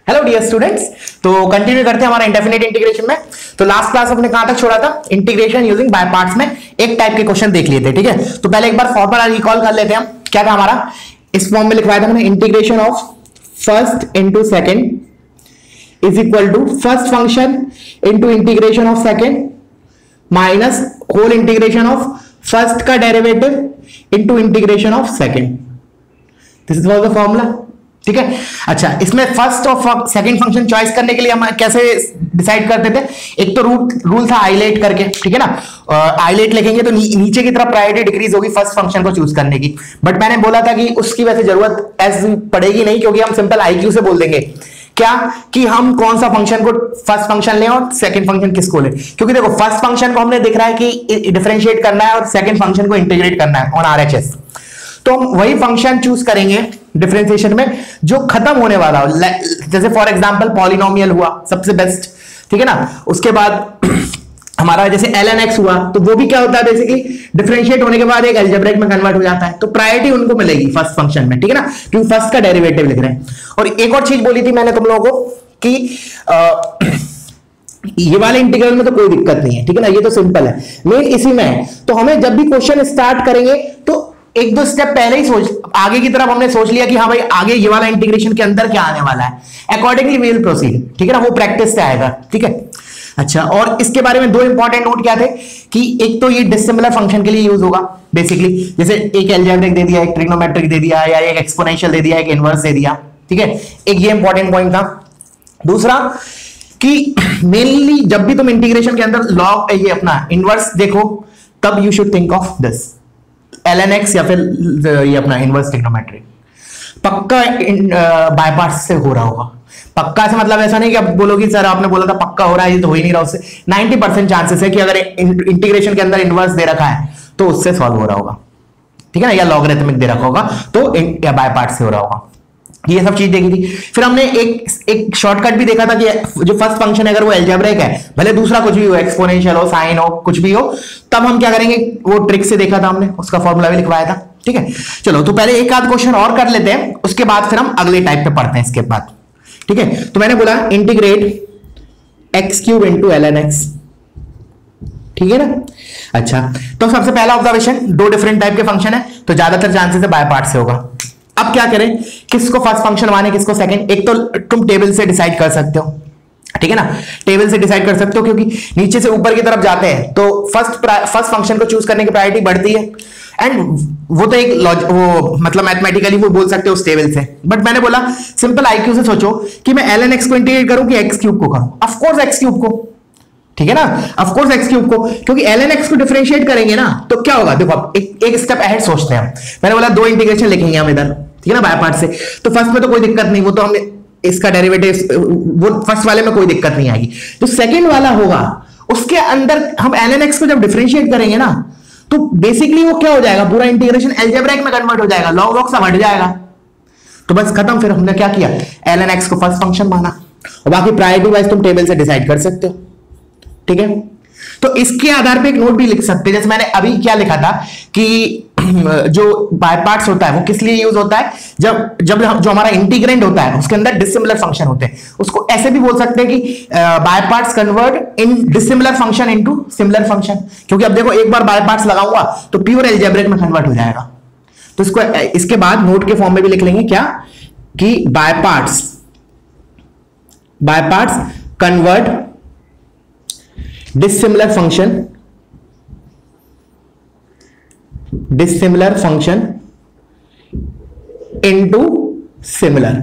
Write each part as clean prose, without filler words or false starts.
Hello dear students, तो continue करते हैं हमारा इंडेफिनिट इंटीग्रेशन में। तो लास्ट क्लास अपने कहां तक छोड़ा था? इंटीग्रेशन यूजिंग बाय पार्ट्स में एक टाइप के क्वेश्चन देख लिए थे। ठीक है, तो पहले एक बार फॉर्मूला रिकॉल कर लेते हैं हम। क्या था हमारा? इस फॉर्म में लिखवाया था हमने, integration of first into second is equal to first function into integration of second minus whole integration of first का derivative into integration of second. This was the formula. ठीक है, अच्छा, इसमें फर्स्ट और सेकंड फंक्शन चॉइस करने के लिए हम कैसे डिसाइड करते थे? एक तो रूल था हाईलाइट करके, ठीक है ना। हाईलाइट लिखेंगे तो नीचे की तरफ प्रायोरिटी डिक्रीज होगी फर्स्ट फंक्शन को चूज करने की। बट मैंने बोला था कि उसकी वैसे जरूरत ऐसी पड़ेगी नहीं, क्योंकि हम सिंपल आईक्यू से बोल देंगे क्या कि हम कौन सा फंक्शन को फर्स्ट फंक्शन लें और सेकंड फंक्शन किसको लें। क्योंकि देखो, फर्स्ट फंक्शन को हमने दिख रहा है कि डिफरेंशिएट करना है और सेकंड फंक्शन को इंटीग्रेट करना है ऑन आरएचएस। तो हम वही फंक्शन चूज करेंगे डिफरेंशिएशन में जो खत्म होने वाला हो। जैसे फॉर एग्जांपल पॉलिनोमियल हुआ सबसे बेस्ट, ठीक है ना। उसके बाद हमारा जैसे ln x हुआ, तो वो भी क्या होता है बेसिकली डिफरेंशिएट होने के बाद एक अलजेब्रिक में कन्वर्ट हो जाता है। तो प्रायोरिटी उनको मिलेगी फर्स्ट फंक्शन में, ठीक है ना, क्योंकि फर्स्ट का डेरिवेटिव लिख रहे हैं। और एक और चीज बोली थी मैंने तुम लोगों को कि ये वाले इंटीग्रल में तो कोई दिक्कत नहीं है, ठीक है ना, ये तो सिंपल है, मेन इसी में है। तो हमें जब भी क्वेश्चन स्टार्ट करेंगे तो एक दो स्टेप पहले ही आगे की तरफ हमने सोच लिया कि हाँ भाई आगे ये वाला इंटीग्रेशन के अंदर क्या आने वाला है, अकॉर्डिंगली वी विल प्रोसीड, ठीक है ना। वो प्रैक्टिस से आएगा, ठीक है। अच्छा, और इसके बारे में दो इंपॉर्टेंट नोट क्या थे कि एक तो ये डिसिमिलर फंक्शन के लिए यूज होगा बेसिकली, जैसे एक अलजेब्रिक दे दिया, एक ट्रिग्नोमेट्रिक दे दिया, या एक एक्सपोनेंशियल दे दिया, एक इनवर्स दे दिया, ठीक है। एक ये इंपॉर्टेंट पॉइंट था। दूसरा कि मेनली जब भी तुम इंटीग्रेशन के अंदर लॉग ये अपना इनवर्स देखो, तब you should think of this ln x या फिर ये अपना इनवर्स ट्रिग्नोमेट्री। पक्का बाय पार्ट्स से हो रहा होगा। पक्का से मतलब ऐसा नहीं कि अब बोलोगे सर आपने बोला था पक्का हो रहा है, ये तो हो ही नहीं रहा। उससे 90% चांसेस है कि अगर इंटीग्रेशन के अंदर इनवर्स दे रखा है तो उससे सॉल्व हो रहा होगा, ठीक है ना, या लॉगरिथमिक दे रखा होगा तो या बाय पार्ट से हो रहा होगा। ये सब चीज देखी थी। फिर हमने एक शॉर्टकट भी देखा था कि जो फर्स्ट फंक्शन है अगर वो अलजेब्रिक है, भले दूसरा कुछ भी हो, एक्सपोनेंशियल हो, साइन हो, कुछ भी हो, तब हम क्या करेंगे, वो ट्रिक से देखा था हमने, उसका फॉर्मूला भी लिखवाया था, ठीक है। चलो, तो पहले एक आध क्वेश्चन और कर लेते हैं, उसके बाद फिर हम अगले टाइप पे पढ़ते हैं इसके बाद, ठीक है। तो मैंने बोला integrate x cube into ln x, ठीक है ना। अच्छा, तो सबसे पहला ऑब्जर्वेशन, दो डिफरेंट टाइप के फंक्शन है तो ज्यादातर चांसेस है बाय पार्ट से होगा। अब क्या करें, किसको फर्स्ट फंक्शन माने किसको सेकंड? एक तो तुम टेबल से डिसाइड कर सकते हो, ठीक है ना, टेबल से डिसाइड कर सकते हो, क्योंकि नीचे से ऊपर की तरफ जाते हैं तो फर्स्ट फंक्शन को चूज करने की प्रायोरिटी बढ़ती है। एंड वो तो एक वो मतलब मैथमेटिकली वो बोल सकते हो उस टेबल से। बट मैंने बोला सिंपल आईक्यू से सोचो कि मैं ln x को इंटीग्रेट करूं कि एक्स क्यूब को करूं। ऑफ कोर्स एक्स क्यूब को, ठीक है ना, ऑफ कोर्स एक्स क्यूब को, क्योंकि ln x को डिफरेंशिएट करेंगे ना तो क्या होगा। देखो अब एक स्टेप अहेड सोचते हैं। मैंने बोला दो इंटीग्रेशन लिखेंगे हम इधर, ठीक है ना, बाय पार्ट से। तो फर्स्ट में तो कोई दिक्कत नहीं, वो तो हमने इसका डेरिवेटिव वो फर्स्ट वाले में कोई दिक्कत नहीं आएगी। जो सेकंड वाला होगा उसके अंदर हम ln x को जब डिफरेंशिएट करेंगे ना तो बेसिकली वो क्या हो जाएगा, पूरा इंटीग्रेशन अलजेब्रिक में कन्वर्ट हो जाएगा, लॉग लॉग सब हट जाएगा। तो बस खत्म। फिर हमने क्या किया, ln x को फर्स्ट फंक्शन माना और बाकी प्रायोरिटी वाइज तुम टेबल से डिसाइड कर सकते हो, ठीक है। तो इसके आधार पे एक नोट भी लिख सकते हैं, जैसे मैंने अभी क्या लिखा था कि जो बाय पार्ट्स होता है वो किस लिए यूज होता है, जब जो हमारा इंटीग्रेंड होता है उसके अंदर डिसिमिलर फंक्शन होते हैं। उसको ऐसे भी बोल सकते हैं कि by parts convert in dissimilar function into similar function. क्योंकि अब देखो एक बार बाय पार्ट्स लगाऊंगा तो प्योर अलजेब्रिक में कन्वर्ट हो जाएगा। तो इसको इसके बाद नोट के फॉर्म में भी लिख लेंगे क्या कि by parts convert dissimilar function into similar.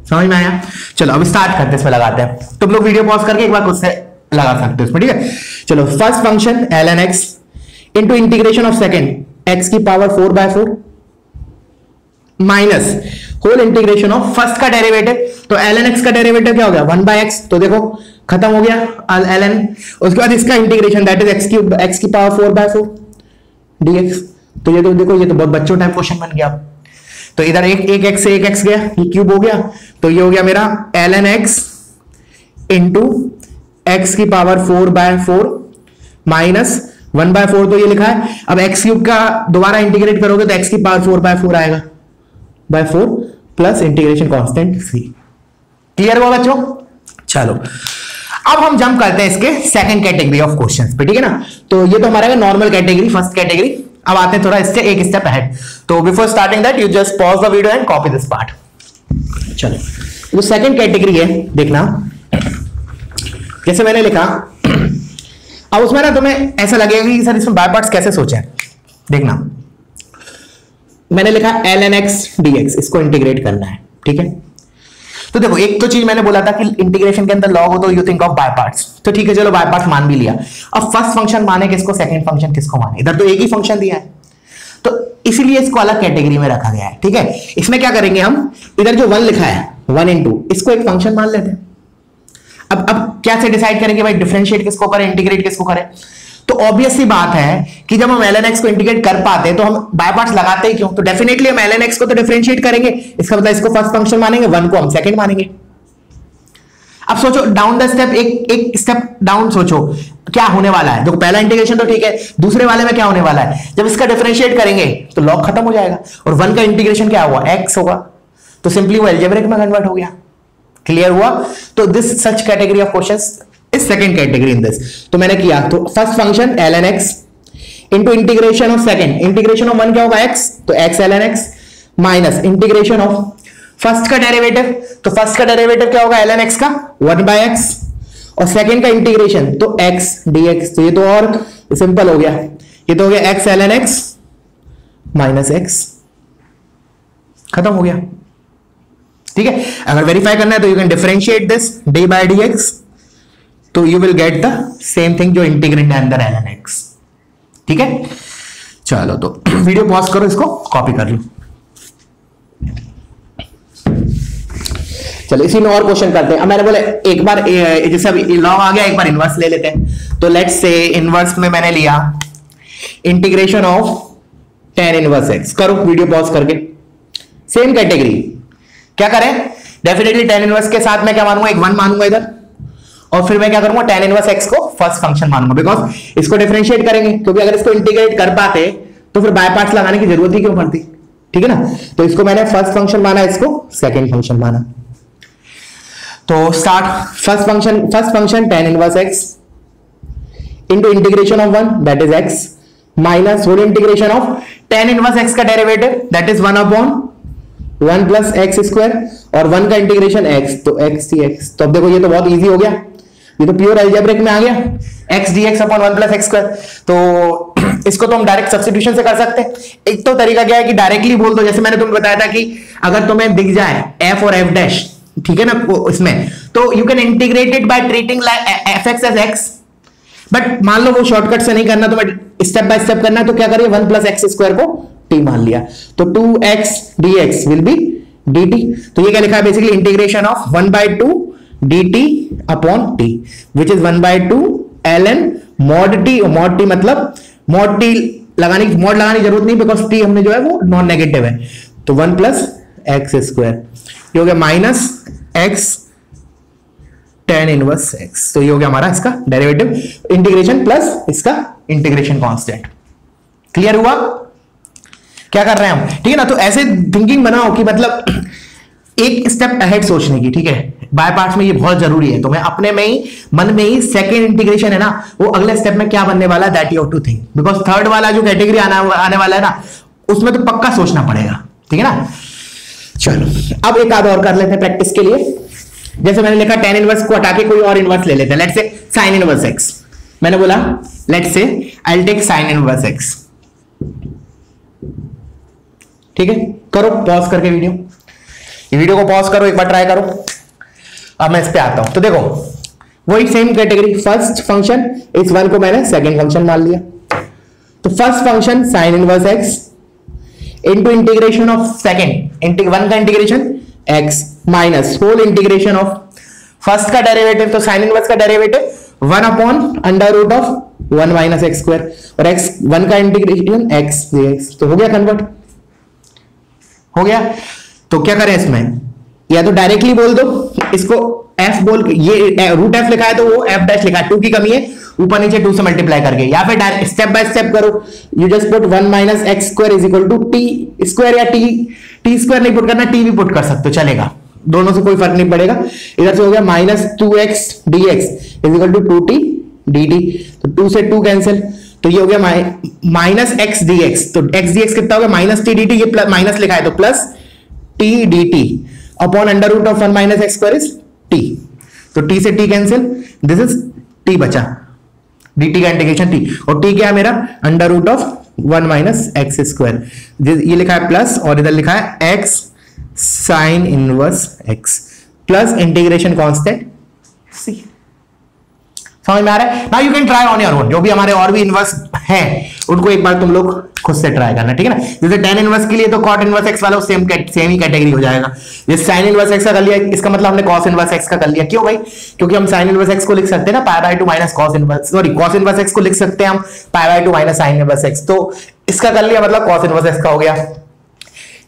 समझ में आया? चलो अब स्टार्ट करते हैं, इसमें लगाते हैं। तुम लोग वीडियो पॉज करके एक बार खुद से लगा सकते हो इसमें, ठीक है। चलो, first function ln x into integration of second x की power 4/4 minus whole integration of first का डेरिवेटिव। तो ln x का डेरिवेटिव क्या हो गया, 1/x। तो देखो खत्म हो गया ln। उसके बाद इसका इंटीग्रेशन दैट इज x की पावर 4/4 dx। तो ये तो देखो, ये तो बहुत बच्चों टाइप क्वेश्चन बन गया। तो इधर एक x से एक x गया, ये क्यूब हो गया, तो ये हो गया मेरा ln x इंटू x की पावर 4/4 माइनस 1/4। तो ये लिखा है। अब x क्यूब का दोबारा इंटीग्रेट करोगे तो x की पावर 4/4 आएगा, by 4 plus integration constant C. Clear हुआ बच्चों? चलो अब हम जंप करते हैं इसके सेकंड कैटेगरी ऑफ क्वेश्चंस पे, ठीक है ना। तो ये तो हमारा नॉर्मल कैटेगरी, फर्स्ट कैटेगरी। अब आते हैं थोड़ा इससे एक स्टेप अहेड। तो before starting that you just pause the video and copy this part. चलो जो सेकंड कैटेगरी है देखना, जैसे मैंने लिखा, अब उसमें ना तुम्हें ऐसा लगेगा कि सर इसमें बाय पार्ट्स कैसे सोचे हैं। देखना मैंने लिखा ln x dx, इसको इंटीग्रेट करना है, ठीक है। तो देखो एक तो चीज मैंने बोला था कि इंटीग्रेशन के अंदर लॉग हो तो you think of by parts, तो ठीक है चलो बाय पार्ट्स मान भी लिया। अब फर्स्ट फंक्शन माने किसको, सेकंड फंक्शन किसको माने, इधर तो एक ही फंक्शन दिया है तो इसीलिए इसको अलग कैटेगरी में रखा गया है, ठीक है। इसमें क्या करेंगे हम, इधर जो 1 लिखा है 1 × 2, इसको एक फंक्शन मान लेते हैं। अब क्या से डिसाइड करेंगे भाई डिफरेंशिएट किसको करें, इंटीग्रेट किसको करें। तो ऑब्वियस सी बात है कि जब हम ln x को इंटीग्रेट कर पाते हैं तो हम बाय पार्ट्स लगाते ही क्यों, तो डेफिनेटली हम ln x को तो डिफरेंशिएट करेंगे, इसका मतलब इसको फर्स्ट फंक्शन मानेंगे, 1 को हम सेकंड मानेंगे। अब सोचो डाउन द स्टेप, एक स्टेप डाउन सोचो क्या होने वाला है। देखो पहला इंटीग्रेशन तो ठीक है, दूसरे वाले में क्या होने वाला है, जब इसका डिफरेंशिएट करेंगे तो लॉग खत्म हो जाएगा और 1 का इंटीग्रेशन क्या हुआ, x होगा, तो सिंपली वो अलजेब्रिक में कन्वर्ट हो गया। क्लियर हुआ? तो this such category of questions is second category in this. तो मैंने किया, तो first function ln x into integration of second, integration of 1 क्या होगा x, तो x ln x minus integration of first का डेरिवेटिव, तो फर्स्ट का डेरिवेटिव क्या होगा ln x का 1/x और सेकंड का इंटीग्रेशन तो x dx। तो ये तो और सिंपल हो गया, ये तो हो गया x ln x minus x, खत्म हो गया, ठीक है। अगर वेरीफाई करना है तो you can differentiate this d by dx, तो you will get the same thing जो इंटीग्रेंड है अंदर ln x, ठीक है। चलो तो वीडियो पॉज करो, इसको कॉपी कर लो। चलो इसी में और क्वेश्चन करते हैं। अब मैंने बोला एक बार जैसे अभी लॉग आ गया, एक बार इनवर्स ले लेते हैं। तो लेट्स से इनवर्स में मैंने लिया integration of tan inverse x। करो वीडियो पॉज करके, सेम कैटेगरी। क्या करें, डेफिनेटली tan इनवर्स के साथ मैं क्या मानूंगा, एक 1 मानूंगा इधर, और फिर मैं क्या करूंगा tan इनवर्स x को फर्स्ट फंक्शन मानूंगा, बिकॉज इसको डिफरेंशिएट करेंगे, क्योंकि अगर इसको इंटीग्रेट कर पाते तो फिर बाय पार्ट्स लगाने की जरूरत ही क्यों पड़ती, ठीक है ना। तो इसको मैंने फर्स्ट फंक्शन माना, इसको सेकंड फंक्शन माना। तो start, first function tan inverse x into integration of 1 that is x minus whole integration of tan inverse x का derivative that is 1/1 plus x square और 1 का इंटीग्रेशन x, तो x dx। तो अब देखो ये तो बहुत इजी हो गया, ये तो प्योर अलजेब्रिक में आ गया, x dx upon 1 plus x square. तो इसको तो हम डायरेक्ट सब्स्टिट्यूशन से कर सकते हैं। एक तो तरीका क्या है कि डायरेक्टली बोल दो, जैसे मैंने तुम्हें बताया था कि अगर तुम्हें दिख जाए f और f डैश, ठीक है ना, इसमें तो you can integrate it by treating fx as x। But मान लो वो शॉर्टकट से नहीं करना, तो मैं स्टेप बाय स्टेप करना है, तो क्या करिए 1 प्लस एक्स स्क्वायर को t मान लिया, तो 2x dx will B dt। तो ये क्या लिखा है basically, integration of 1/2 dt upon t which is 1/2 ln mod t। mod t मतलब mod t लगाने की जरूरत नहीं, बिकॉज t हमने जो है वो नॉन नेगेटिव है, तो 1 प्लस एक्स स्क्वायर, ये हो गया minus x tan inverse x। तो ये हो गया हमारा इसका डेरिवेटिव, इंटीग्रेशन प्लस इसका इंटीग्रेशन कांस्टेंट। क्लियर हुआ क्या कर रहे हैं हम, ठीक है ना। तो ऐसे थिंकिंग बनाओ कि मतलब एक स्टेप अहेड सोचने की, ठीक है। बाय पार्ट्स में ये बहुत जरूरी है, तो मैं अपने में ही मन में ही सेकंड इंटीग्रेशन है ना, वो अगले स्टेप में क्या बनने वाला है that you have to think, because third वाला जो कैटेगरी आने वाला है ना, उसमें तो पक्का सोचना पड़ेगा, ठीक है ना। चलो अब एक आध और कर लेते हैं प्रैक्टिस के लिए। जैसे मैंने लिखा tan इनवर्स को हटा के कोई और इनवर्स ले लेते हैं, let's say sin inverse x। मैंने बोला let's say I will take sin inverse x, ठीक है। करो पॉज करके वीडियो, ये वीडियो को पॉज करो, एक बार ट्राई करो। अब मैं इस पे आता हूं, तो देखो वही सेम कैटेगरी, फर्स्ट फंक्शन, इस 1 को मैंने सेकंड फंक्शन मान लिया। तो first function sin inverse x into integration of second 1 का integration x minus whole integration of first का डेरिवेटिव, तो sin इनवर्स का derivative 1 upon under root of 1 minus x square और x 1 का इंटीग्रेशन x dx। तो हो गया convert, हो गया। तो क्या करें इसमें, या तो डायरेक्टली बोल दो इसको f बोल के, ये रूट f लिखा है तो वो f डैश लिखा है, 2 की कमी है, ऊपर नीचे 2 से मल्टीप्लाई करके, या फिर डायरेक्ट स्टेप बाय स्टेप करो, you just put 1 minus x square is equal to T square या टी टी स्क्वायर नहीं पुट करना, टी भी पुट कर सकते हो, चलेगा, दोनों से कोई फर्क नहीं पड़ेगा। इधर से हो गया minus 2x dx is equal to 2t dt, तो 2 से 2 कैंसिल, तो ये हो गया माइनस x dx, तो x dx कितना हो गया माइनस t dt, ये माइनस लिखा है तो plus t dt upon under root of 1 minus x square is t, तो t से t cancel, this is t बचा, dt का इंटीग्रेशन t, और t क्या है मेरा under root of 1 minus x square, ये लिखा है प्लस और इधर लिखा है x sine inverse x plus integration constant c। समझ में आ रहा है? Now you can try on your own, जो भी हमारे और भी इनवर्स हैं उनको एक बार तुम लोग खुद से ट्राई करना, ठीक है ना। जैसे tan इनवर्स के लिए तो cot इनवर्स x वाला सेम ही कैटेगरी हो जाएगा। जैसे sin इनवर्स x का कर लिया, इसका मतलब हमने cos इनवर्स x का कर लिया, क्यों भाई? क्योंकि हम sin इनवर्स x को लिख सकते हैं ना पाई by 2 minus cos inverse, sorry cos inverse x को लिख सकते हैं हम पाई by 2 minus sin inverse x, तो इसका कर लिया मतलब cos इनवर्स x का हो गया।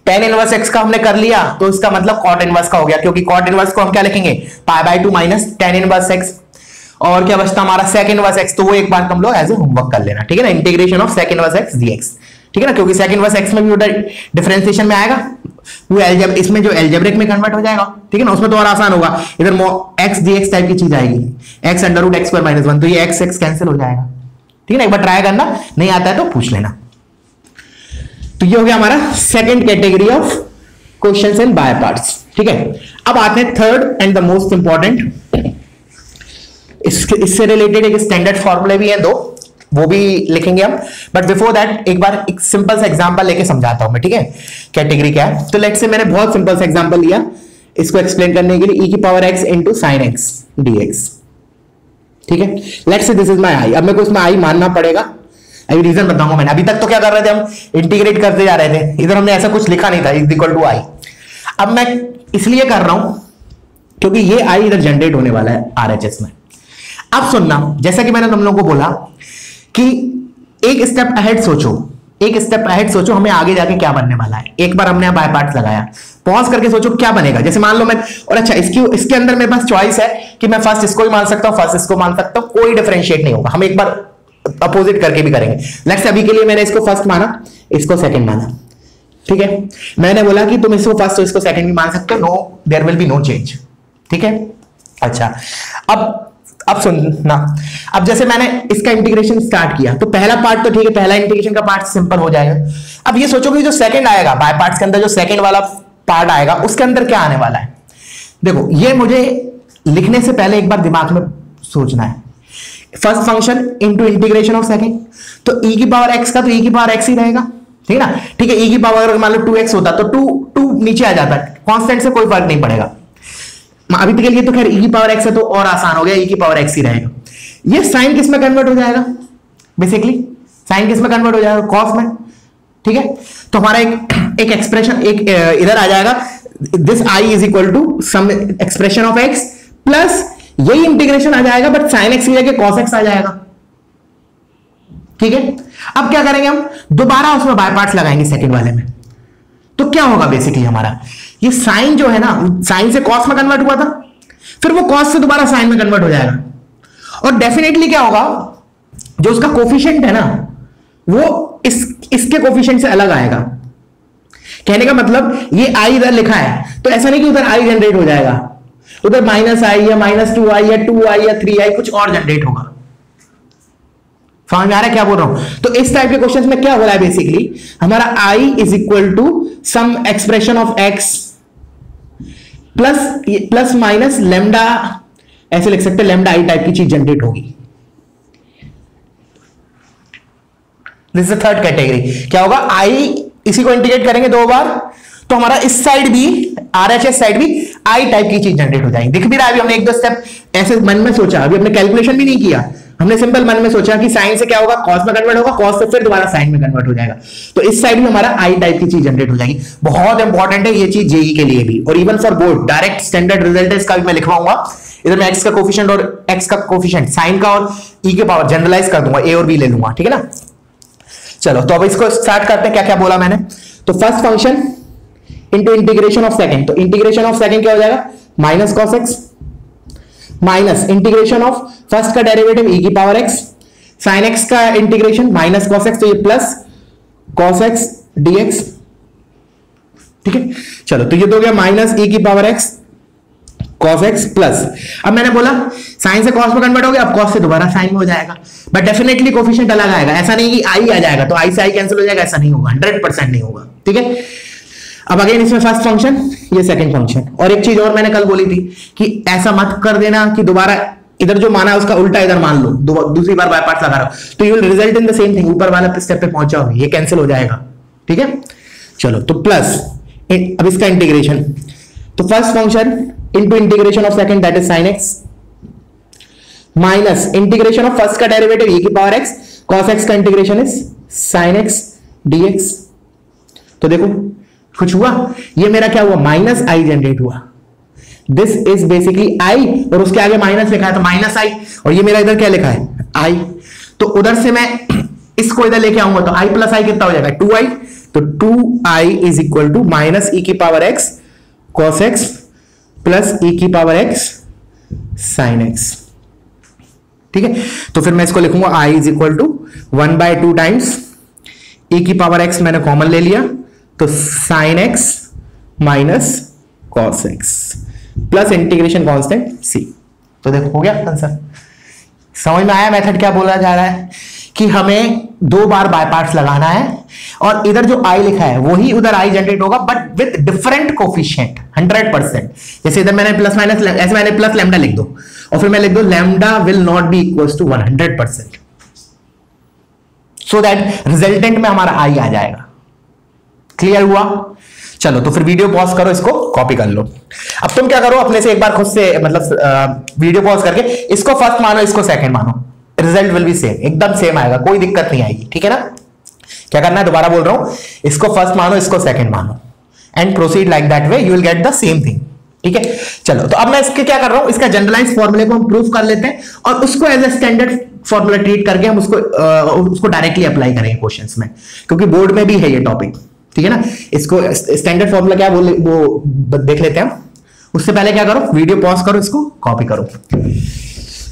tan इनवर्स x का हमने कर लिया तो इसका मतलब cot इनवर्स का हो गया, क्योंकि cot इनवर्स को हम क्या लिखेंगे पाई by 2 minus tan inverse x, और क्या बचता हमारा sec इनवर्स x, तो वो एक बार तुम लोग एज ए होमवर्क कर लेना, ठीक है ना, integration of sec inverse x dx, ठीक है ना, क्योंकि sec इनवर्स x में भी डिफरेंशिएशन में आएगा, वो अलजेब्रा इसमें जो अलजेब्रिक में कन्वर्ट हो जाएगा, ठीक है ना, उसमें तो और आसान होगा, इधर x dx टाइप की चीज आएगी, x under root x square minus 1, तो ये x कैंसिल हो जाएगा, ठीक है ना, एक बार ट्राई करना, नहीं आता है तो पूछ लेना। तो ये हो गया हमारा second category of questions in by parts, ठीक है। अब आते हैं third and the most important, इससे रिलेटेड एक स्टैंडर्ड फॉर्मूले भी हैं दो, वो भी लिखेंगे हम, बट बिफोर दैट एक बार एक सिंपल सा एग्जांपल लेके समझाता हूं मैं, ठीक है, कैटेगरी क्या है। तो लेट्स से मैंने बहुत सिंपल सा एग्जांपल लिया इसको एक्सप्लेन करने के लिए, e की power x into sine x dx, ठीक है। Let's say this is my i, अब मेरे को इसमें i मानना पड़ेगा, अभी रीजन बताऊंगा मैंने। अभी तक तो क्या कर रहे थे हम, इंटीग्रेट करते जा रहे थे, इधर हमने ऐसा कुछ लिखा नहीं था इज इक्वल टू i। अब मैं इसलिए कर रहा हूं क्योंकि ये i इधर जनरेट होने वाला है RHS में। अब सुनना, जैसा कि मैंने तुम लोगों को बोला कि एक स्टेप अहेड सोचो, एक स्टेप अहेड सोचो हमें आगे जाके क्या बनने वाला है। एक बार हमने बाय पार्ट्स लगाया, पॉज करके सोचो क्या बनेगा। जैसे मान लो मैं, और अच्छा इसके अंदर मेरे पास चॉइस है कि मैं फर्स्ट इसको ही मान सकता हूं, फर्स्ट इसको मान सकता हूं, कोई डिफरेंशिएट नहीं होगा, हम एक बार अपोजिट करके भी करेंगे। लेट्स अभी के लिए मैंने इसको फर्स्ट माना, इसको सेकंड माना, ठीक है। मैंने बोला कि तुम इसको फर्स्ट तो इसको सेकंड भी मान सकते हो, no there will be no change, ठीक है। अच्छा अब सुनना, अब जैसे मैंने इसका इंटीग्रेशन स्टार्ट किया तो पहला पार्ट तो ठीक है, पहला इंटीग्रेशन का पार्ट सिंपल हो जाएगा। अब ये सोचो कि जो सेकंड आएगा बाय पार्ट्स के अंदर, जो सेकंड वाला पार्ट आएगा उसके अंदर क्या आने वाला है। देखो ये मुझे लिखने से पहले एक बार दिमाग में सोचना है, first function into integration of second, तो e की पावर x का तो e की पावर x ही रहेगा, ठीक है ना, ठीक है। e की पावर अगर मान लो 2x होता तो 2 नीचे आ जाता, कांस्टेंट से कोई फर्क नहीं पड़ेगा। अभी तक के लिए तो खैर e की पावर x है तो और आसान हो गया, e की पावर x ही रहेगा। ये साइन किस में कन्वर्ट हो जाएगा, बेसिकली साइन किस में कन्वर्ट हो जाएगा, कॉस में, ठीक है। तो हमारा एक एक्सप्रेशन एक इधर आ जाएगा, this i is equal to some expression of x plus यही इंटीग्रेशन आ जाएगा बट साइन एक्स की जगह कॉस एक्स आ जाएगा, ठीक है। अब क्या करेंगे हम, दोबारा उसमें बाय पार्ट्स लगाएंगे सेकंड वाले में, तो क्या होगा बेसिकली हमारा ये साइन जो है ना, साइन से कॉस में कन्वर्ट हुआ था, फिर वो कॉस से दोबारा साइन में कन्वर्ट हो जाएगा, और डेफिनेटली क्या होगा, जो उसका कोफिशिएंट है ना वो इसके कोफिशिएंट से अलग आएगा। कहने का मतलब ये आई इधर लिखा है तो ऐसा नहीं कि उधर आई जनरेट हो जाएगा, उधर माइनस आई या -2i या 2i या 3i कुछ और जनरेट होगा। समझ में आ रहा है क्या बोल रहा हूं। तो इस टाइप के क्वेश्चंस में क्या हो रहा है, बेसिकली हमारा i is equal to some expression of x plus minus lambda, ऐसे लिख सकते हैं लेमडा i टाइप की चीज जनरेट होगी। This is third category. क्या होगा, i इसी को इंटीग्रेट करेंगे दो बार तो हमारा इस साइड भी RHS साइड भी i टाइप की चीज जनरेट हो जाएगी। दिख भी रहा है, अभी हमने एक दो स्टेप ऐसे मन में सोचा, अभी हमने कैलकुलेशन भी नहीं किया, हमने सिंपल मन में सोचा कि साइन से क्या होगा, कॉस में कन्वर्ट होगा, कॉस से फिर दोबारा साइन में कन्वर्ट हो जाएगा, तो इस साइड में हमारा i टाइप की चीज जनरेट हो जाएगी। बहुत इंपॉर्टेंट है ये चीज जेई के लिए भी, और even for board direct standard result इसका भी मैं लिखवाऊंगा। इधर मैं x का कोफिशिएंट और x का कोफिशिएंट साइन का और e के पावर जनरलाइज कर दूंगा, a और b ले लूंगा, ठीक है ना। चलो तो अब इसको स्टार्ट करते हैं। क्या क्या बोला मैंने, तो first function into integration of second, तो इंटीग्रेशन ऑफ सेकंड क्या हो जाएगा, minus cos x minus integration of first का डेरिवेटिव e की पावर x, साइन x का इंटीग्रेशन माइनस कॉस एक्स, तो ये प्लस कॉस एक्स dx, ठीक है, चलो तो ये तो हो गया माइनस e की power x cos x plus, अब मैंने बोला साइन से cos में कन्वर्ट हो गया, अब cos से दोबारा साइन में हो जाएगा, बट डेफिनेटली कोफिशिएंट अलग आएगा, ऐसा नहीं कि i आ जाएगा तो i से i कैंसिल हो जाएगा, ऐसा नहीं होगा, 100% नहीं होगा। ठीक है, अब अगेन इसमें फर्स्ट फंक्शन, ये सेकंड फंक्शन, और एक चीज और मैंने कल बोली थी कि ऐसा मत कर देना कि दोबारा इधर जो माना है उसका उल्टा इधर मान लो, दूसरी बार बाय पार्ट्स लगा रहा हो तो you will result in the same thing, ऊपर वाला स्टेप पे पहुंचाओगे, ये कैंसिल हो जाएगा। ठीक है, चलो तो प्लस, अब इसका इंटीग्रेशन, तो first function into integration of second that is sin x minus integration of first का डेरिवेटिव e की पावर x cos x का integration is sin x dx। तो देखो कुछ हुआ, ये मेरा क्या हुआ, माइनस i जनरेट हुआ, दिस इज बेसिकली i और उसके आगे माइनस लिखा है तो माइनस i, और ये मेरा इधर क्या लिखा है i, तो उधर से मैं इसको इधर लेके आऊंगा तो i प्लस i कितना हो जाएगा 2i, तो 2i is equal to minus e की power x cos x plus e की पावर x sin x। ठीक है, तो फिर मैं इसको लिखूंगा i is equal to 1/2 times e की पावर x मैंने कॉमन ले लिया तो sin x minus cos x plus integration constant c। तो देखो हो गया आंसर, समझ में आया मेथड क्या बोला जा रहा है कि हमें दो बार बाय पार्ट्स लगाना है और इधर जो i लिखा है वही उधर i जनरेट होगा बट विद डिफरेंट कोफिशिएंट 100%। जैसे इधर मैंने प्लस माइनस, ऐसे मैंने प्लस लैम्डा लिख दो और फिर मैं लिख दो lambda will not be equals to 100%, so that resultant में हमारा i आ जाएगा। क्लियर हुआ? चलो तो फिर वीडियो पॉज करो, इसको कॉपी कर लो। अब तुम क्या करो, अपने से एक बार खुद से मतलब वीडियो पॉज करके इसको फर्स्ट मानो, इसको सेकंड मानो, रिजल्ट विल बी सेम, एकदम सेम आएगा, कोई दिक्कत नहीं आएगी। ठीक है ना? क्या करना है, दोबारा बोल रहा हूं, इसको फर्स्ट मानो, इसको सेकंड मानो and proceed like that way, you will get the same thing. ठीक है, चलो तो अब मैं इसके क्या कर रहा हूं, इसका जनरलाइज फॉर्मूले को हम प्रूफ कर लेते हैं और उसको as a standard formula treat करके हम उसको डायरेक्टली अप्लाई करेंगे क्वेश्चंस में, क्योंकि बोर्ड में भी है ये टॉपिक। ठीक है ना? इसको स्टैंडर्ड फॉर्मूला क्या बोले वो देख लेते हैं। उससे पहले क्या करो, वीडियो पॉज करो, इसको कॉपी करो।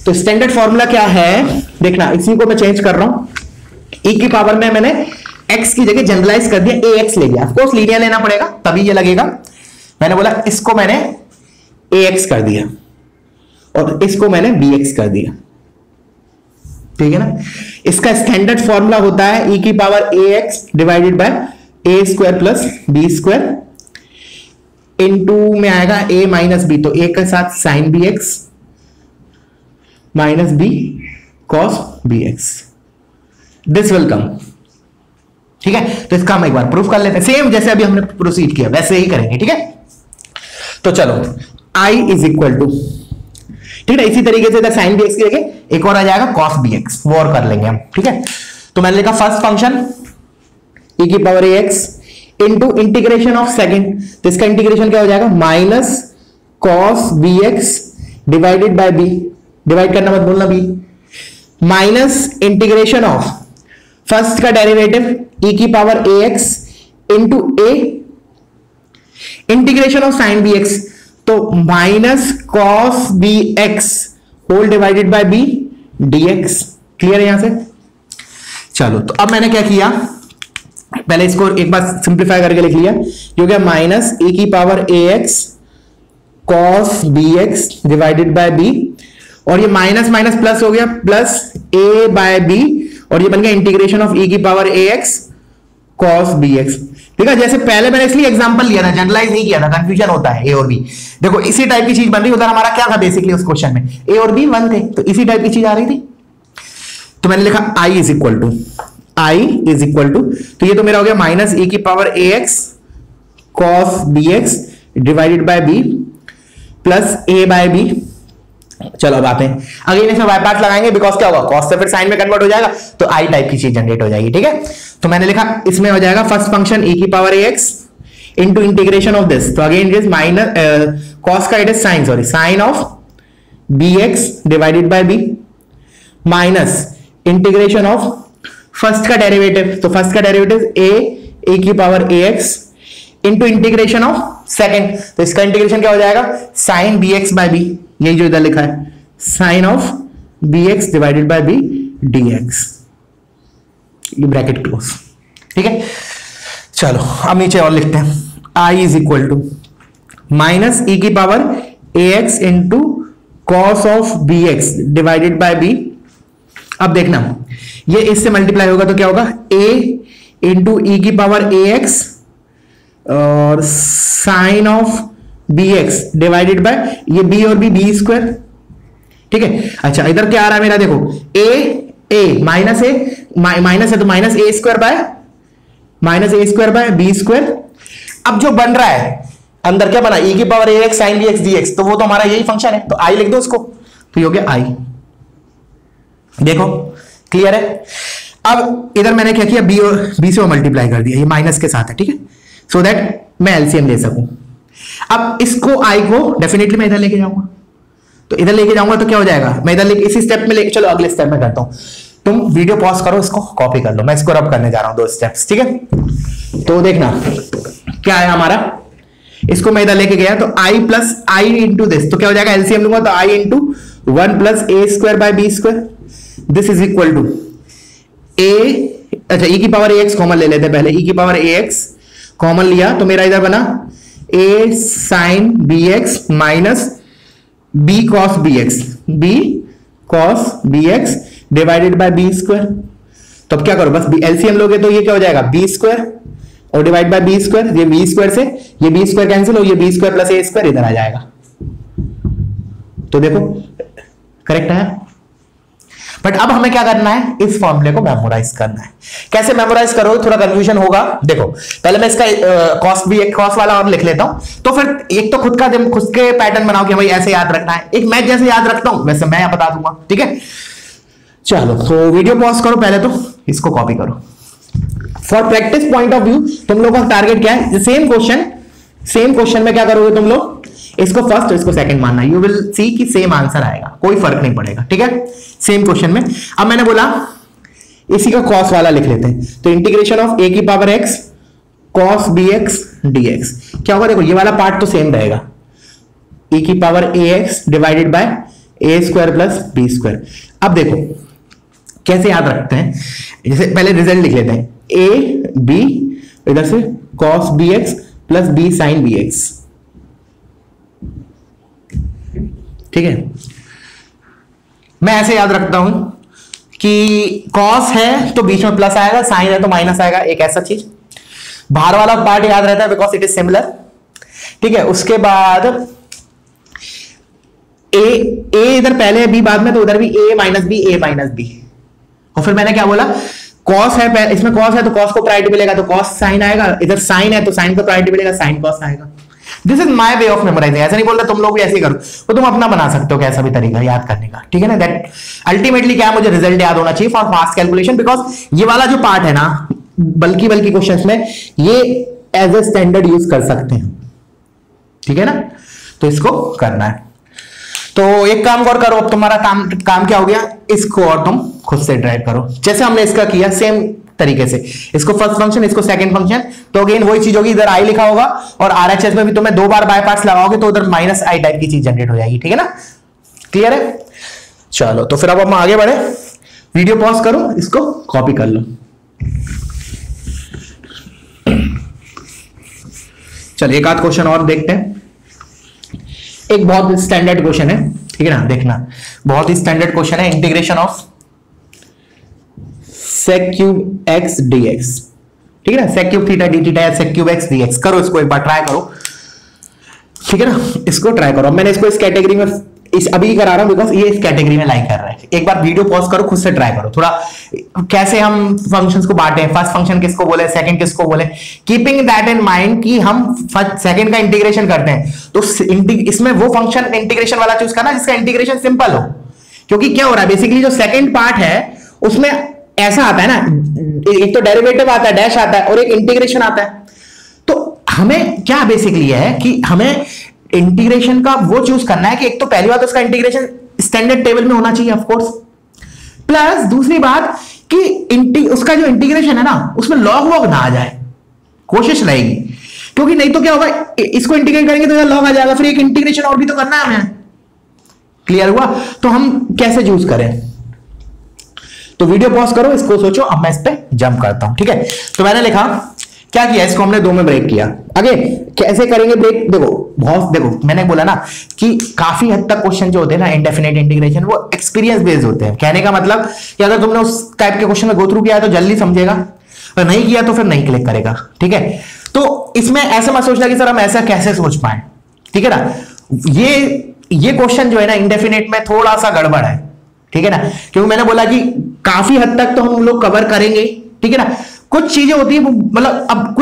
तो स्टैंडर्ड फॉर्मूला क्या है देखना, इसी को मैं चेंज कर रहा हूं, e की पावर में मैंने x की जगह जनरलाइज कर दिया, ax ले लिया। ऑफ कोर्स लीनियर लेना पड़ेगा तभी ये लगेगा। मैंने बोला इसको मैंने ax कर दिया और इसको मैंने bx कर दिया। ठीक है ना? इसका स्टैंडर्ड फॉर्मूला होता है e की power ax divided by a square plus b square into में आएगा a माइनस b, तो a के साथ sine bx minus b cos bx, this will come. ठीक है, तो इसका हम एक बार प्रूफ कर लेते हैं, सेम जैसे अभी हमने प्रोसीड किया वैसे ही करेंगे। ठीक है, तो चलो i इज इक्वल टू, ठीक है, इसी तरीके से इधर साइन bx की जगह एक और आ जाएगा cos bx, वो और कर लेंगे हम। ठीक है, तो मैंने लिखा फर्स्ट फंक्शन e की power ax into integration of second, तो इसका इंटीग्रेशन क्या हो जाएगा, minus cos bx divided by b, divide करना मत भूलना b, minus integration of first का डेरिवेटिव e की power ax into a integration of sine bx, तो minus cos bx whole divided by b dx। Clear है यहां से? चलो तो अब मैंने क्या किया, पहले इसको एक बार सिंप्लीफाई करके लिख लिया, जो क्या माइनस e की power ax cos bx divided by b, और ये माइनस माइनस प्लस हो गया, प्लस a बाय b, और ये बन गया इंटीग्रेशन ऑफ e की पावर ax cos bx। ठीक है, जैसे पहले मैंने इसलिए एग्जांपल लिया था, जनरलाइज नहीं किया था, कंफ्यूजन होता है a और b। देखो इसी टाइप की चीज बन रही, उधर हमारा क्या था बेसिकली उस क्वेश्चन में, a और b 1 थे, तो इसी टाइप की चीज आ रही थी। तो मैंने लिखा i इज इक्वल टू, तो ये तो मेरा हो गया माइनस e की power ax cos bx divided by b plus a by b। चलो अब आते हैं, अगेन इसमें बाय पार्ट्स लगाएंगे, बिकॉज क्या होगा, cos से फिर साइन में कन्वर्ट हो जाएगा तो i टाइप की चीज जनरेट हो जाएगी। ठीक है, तो मैंने लिखा इसमें हो जाएगा फर्स्ट फंक्शन e की power ax into integration of this, तो again it is minus cos का it is sine of bx divided by b minus integration of first का डेरिवेटिव, तो फर्स्ट का डेरिवेटिव a की power ax into integration of second, तो इसका integration क्या हो जाएगा, साइन bx बाय b, यही जो इधर लिखा है, sine of bx divided by b dx, ये ब्रैकेट क्लोज। ठीक है, चलो अब नीचे और लिखते हैं, I is equal to minus e की power A x into cos of b x divided by b. अब देखना ये इससे मल्टीप्लाई होगा तो क्या होगा, ए इंटू ई की पावर ए एक्स और sine of b x divided by ये बी और बी स्क्वायर। ठीक है, अच्छा इधर क्या आ रहा है मेरा, देखो ए माइनस माइनस है तो minus a square by B square. अब जो बन रहा है अंदर क्या बना, ई की पावर ए X sine B x D X, तो वो तो हमारा यही फंक्शन है, तो आई लिख दो उसको, तो ये हो गया आई। देखो क्लियर है। अब इधर मैंने क्या किया, बी से मल्टीप्लाई कर दिया, ये माइनस के साथ है, ठीक है, सो दैट मैं एलसीएम ले सकूं। अब इसको आई को डेफिनेटली मैं इधर लेके जाऊंगा, तो इधर लेके जाऊंगा तो क्या हो जाएगा, मैं इधर लेके इसी स्टेप में लेके, चलो अगले स्टेप में करता हूं, तुम वीडियो पॉज करो, इसको कॉपी कर लो, मैं इसको रब करने जा रहा हूं 2 स्टेप्स, ठीक है। तो देखना क्या है हमारा, इसको मैं इधर लेके गया तो I plus I into this, तो क्या हो जाएगा, एलसीएम लूंगा तो I into 1 plus A square by B square, this is equal to A, अच्छा ई की पावर ए एक्स कॉमन ले लेते हैं पहले, ई की पावर ए एक्स कॉमन लिया तो मेरा इधर बना A sine B X minus B cos B x divided by B square. तो अब क्या करो, बस एलसीएम लोगे तो ये क्या हो जाएगा, बी स्क्वायर और डिवाइड बाय बी स्क्वायर, ये बी स्क्वायर से ये बी स्क्वायर कैंसिल हो, ये बी स्क्वायर प्लस ए स्क्वायर इधर आ जाएगा। तो देखो करेक्ट है। बट अब हमें क्या करना है, इस फॉर्मूले को मेमोराइज करना है। कैसे मेमोराइज करोगे, थोड़ा कंफ्यूजन होगा। देखो पहले मैं इसका कॉस वाला और लिख लेता हूं, तो फिर एक तो खुद के पैटर्न बनाओ कि भाई ऐसे याद रखना है, एक मैं जैसे याद रखता हूं वैसे मैं बता दूंगा, ठीक है। चलो तो वीडियो पॉज करो, पहले तो इसको कॉपी करो। For practice point of view तुम लोगों का टारगेट क्या है, सेम क्वेश्चन में क्या करोगे तुम लोग, इसको फर्स्ट इसको सेकंड मानना, यू विल सी कि सेम आंसर आएगा, कोई फर्क नहीं पड़ेगा, ठीक है, सेम क्वेश्चन में। अब मैंने बोला इसी का कॉस वाला लिख लेते हैं, तो इंटीग्रेशन ऑफ ए की power x cos B x D x क्या होगा, देखो ये वाला पार्ट तो सेम रहेगा, e की power A x divided by a square plus b square. अब देखो कैसे याद रखते हैं, जैसे पहले रिजल्ट लिख लेते हैं, ए बी इधर से cos B x plus b sine B x, ठीक है। मैं ऐसे याद रखता हूं कि कॉस है तो बीच में प्लस आएगा, साइन है तो माइनस आएगा, एक ऐसा चीज। बाहर वाला पार्ट याद रहता है बिकॉज इट इज सिमिलर, ठीक है। उसके बाद ए इधर पहले बी बाद में, तो उधर भी ए माइनस बी, और फिर मैंने क्या बोला, कॉस है, इसमें कॉस है तो कॉस को प्रायोरिटी मिलेगा तो कॉस साइन आएगा, इधर साइन है तो साइन को प्रायोरिटी मिलेगा, साइन कॉस आएगा। This is my way of memorising. ऐसा नहीं बोलता तुम लोग भी ऐसे ही करो, तो तुम अपना बना सकते हो कैसा भी तरीका याद करने का, ठीक है ना। दैट अल्टीमेटली क्या है, मुझे रिजल्ट याद होना चाहिए फॉर फास्ट कैलकुलेशन, बिकॉज ये वाला जो पार्ट है ना, बल्कि क्वेश्चंस में ये एज ए स्टैंडर्ड यूज कर सकते हैं, ठीक है ना। तो इसको करना है, तो एक काम और करो, अब तुम्हारा काम क्या हो गया, इसको और तुम खुद से ड्राइव करो जैसे हमने इसका किया, सेम तरीके से। इसको फर्स्ट फंक्शन, इसको सेकंड फंक्शन, तो अगेन वही चीज होगी, इधर आई लिखा होगा और आरएचएस में भी तुम्हें 2 बार बाय पार्ट्स लगाओगे तो उधर माइनस आई टाइप की चीज जनरेट हो जाएगी, ठीक है ना। क्लियर है। चलो तो फिर अब हम आगे बढ़े, वीडियो पॉज करो, इसको कॉपी कर लो। चलिए एक आध क्वेश्चन और देखते हैं। एक बहुत स्टैंडर्ड क्वेश्चन है, ठीक है ना, देखना बहुत ही स्टैंडर्ड क्वेश्चन है, integration of sec cube x dx, ठीक है ना, sec cube theta d theta या sec क्यूब x dx। करो इसको एक बार, ट्राई करो, ठीक है ना, इसको ट्राई करो। मैंने इसको इस कैटेगरी में अभी करा रहा हूं बिकॉज ये इस कैटेगरी में लाइक कर रहा है। एक बार वीडियो पॉज करो, खुद से ट्राई करो थोड़ा, कैसे हम फंक्शंस को बांटे, फर्स्ट फंक्शन किसको बोले, सेकंड किसको बोले, कीपिंग दैट इन माइंड कि हम सेकंड का इंटीग्रेशन करते हैं तो इसमें वो फंक्शन इंटीग्रेशन वाला चूज करना जिसका इंटीग्रेशन सिंपल हो। क्योंकि क्या हो रहा है, बेसिकली जो सेकंड पार्ट है उसमें ऐसा आता है ना, एक तो डेरिवेटिव आता है, डैश आता है, और एक इंटीग्रेशन आता है। तो हमें क्या बेसिकली है कि हमें इंटीग्रेशन का वो चूज करना है कि एक तो पहली बात उसका इंटीग्रेशन स्टैंडर्ड टेबल में होना चाहिए ऑफ कोर्स, प्लस दूसरी बात कि उसका जो इंटीग्रेशन है ना उसमें लॉग वॉग ना आ जाए, कोशिश रहेगी। क्योंकि नहीं तो क्या होगा, इसको इंटीग्रेट करेंगे तो लॉग आ जाएगा, फिर एक इंटीग्रेशन और भी तो करना है हमें। क्लियर हुआ। तो हम कैसे चूज करें, तो वीडियो पॉज करो, इसको सोचो। अब मैं इस पे जंप करता हूं, ठीक है। तो मैंने लिखा क्या किया, इसको हमने 2 में ब्रेक किया। आगे कैसे करेंगे ब्रेक, देखो मैंने बोला ना कि काफी हद तक क्वेश्चन जो होते हैं ना इंडेफिनेट इंटीग्रेशन, वो एक्सपीरियंस बेस्ड होते हैं। कहने का मतलब कि अगर तुमने उस टाइप के क्वेश्चन में गो थ्रू किया है तो जल्दी समझेगा, और नहीं किया तो फिर नहीं क्लिक करेगा। ठीक है, तो इसमें ऐसा मत सोचना कि सर हम ऐसा कैसे सोच पाए। ठीक है ना, ये क्वेश्चन जो है ना इंडेफिनेट में थोड़ा सा गड़बड़ है। ठीक है ना, क्योंकि मैंने बोला कि काफी हद तक तो हम लोग कवर करेंगे। ठीक है ना, कुछ चीजें होती है मतलब अब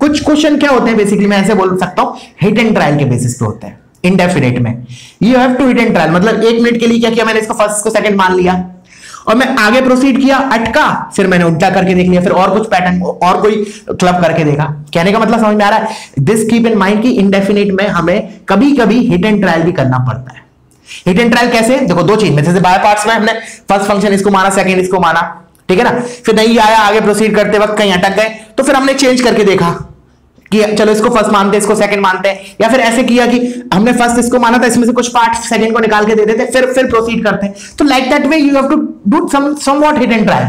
कुछ क्वेश्चन क्या होते हैं बेसिकली, मैं ऐसे बोल सकता हूं हिट एंड ट्रायल के बेसिस पे होते हैं इंडेफिनेट में। You have to hit and trial, मतलब 1 मिनट के लिए क्या किया मैंने, इसको फर्स्ट को सेकंड मान लिया और मैं आगे प्रोसीड किया, अटका, फिर मैंने उल्टा करके देख लिया, फिर और कुछ पैटर्न और कोई क्लब करके देखा। कहने का मतलब समझ में आ रहा है? दिस कीप इन माइंड कि इंडेफिनेट में हमें कभी कभी हिट एंड ट्रायल भी करना पड़ता है। हिट एंड ट्रायल कैसे, देखो 2 चीज में, जैसे बाय पार्ट्स में हमने फर्स्ट फंक्शन इसको माना, सेकंड इसको माना। ठीक है ना, फिर नहीं आया, आगे प्रोसीड करते वक्त कहीं अटक गए, तो फिर हमने चेंज करके देखा कि चलो इसको फर्स्ट मानते हैं, इसको सेकंड मानते हैं, या फिर ऐसे किया कि हमने फर्स्ट इसको माना था, इसमें से कुछ पार्ट सेकंड को निकाल के दे देते, फिर प्रोसीड करते हैं। तो like that way you have to do somewhat hit and trial.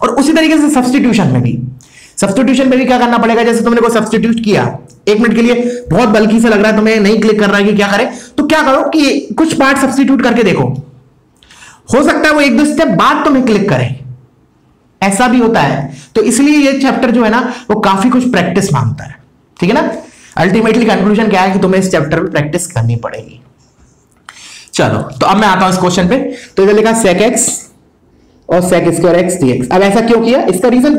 और उसी तरीके से सब्स्टिट्यूशन में भी क्या करना पड़ेगा, जैसे तुमने कोई सब्स्टिट्यूट किया 1 मिनट के लिए, बहुत बल्कि से लग रहा है तुम्हें, नहीं क्लिक कर रहा है कि क्या करें, तो क्या करो कि कुछ पार्ट सब्स्टिट्यूट करके देखो, हो सकता है वो 1-2 स्टेप बाद तुम्हें क्लिक करें, ऐसा भी होता है। तो इसलिए ये चैप्टर जो है ना वो काफी कुछ प्रैक्टिस मांगता है। ठीक है ना, अल्टीमेटली कंक्लूजन क्या है कि तुम्हें इस चैप्टर में प्रैक्टिस करनी पड़ेगी। चलो, तो अब मैं आता हूं इस क्वेश्चन पे। तो इधर लिखा sec x और sec स्क्वायर x dx। अब ऐसा क्यों किया, इसका रीजन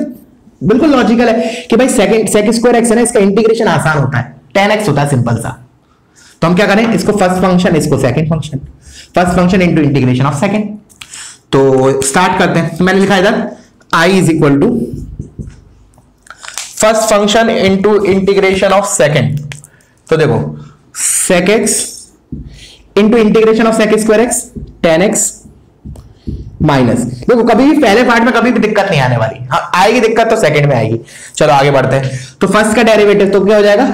बिल्कुल लॉजिकल है कि भाई sec स्क्वायर x है ना, इसका इंटीग्रेशन आसान होता है, tan x होता है सिंपल सा। तो हम क्या करें, इसको फर्स्ट फंक्शन, इसको second function, first function into integration of second. तो स्टार्ट करते हैं। मैंने लिखा इधर I is equal to first function into integration of second. तो देखो sec x into integration of sec square x tan x minus, देखो कभी भी पहले पार्ट में कभी भी दिक्कत नहीं आने वाली, हाँ आएगी दिक्कत तो सेकंड में आएगी। चलो आगे बढ़ते हैं। तो फर्स्ट का डेरिवेटिव तो क्या हो जाएगा,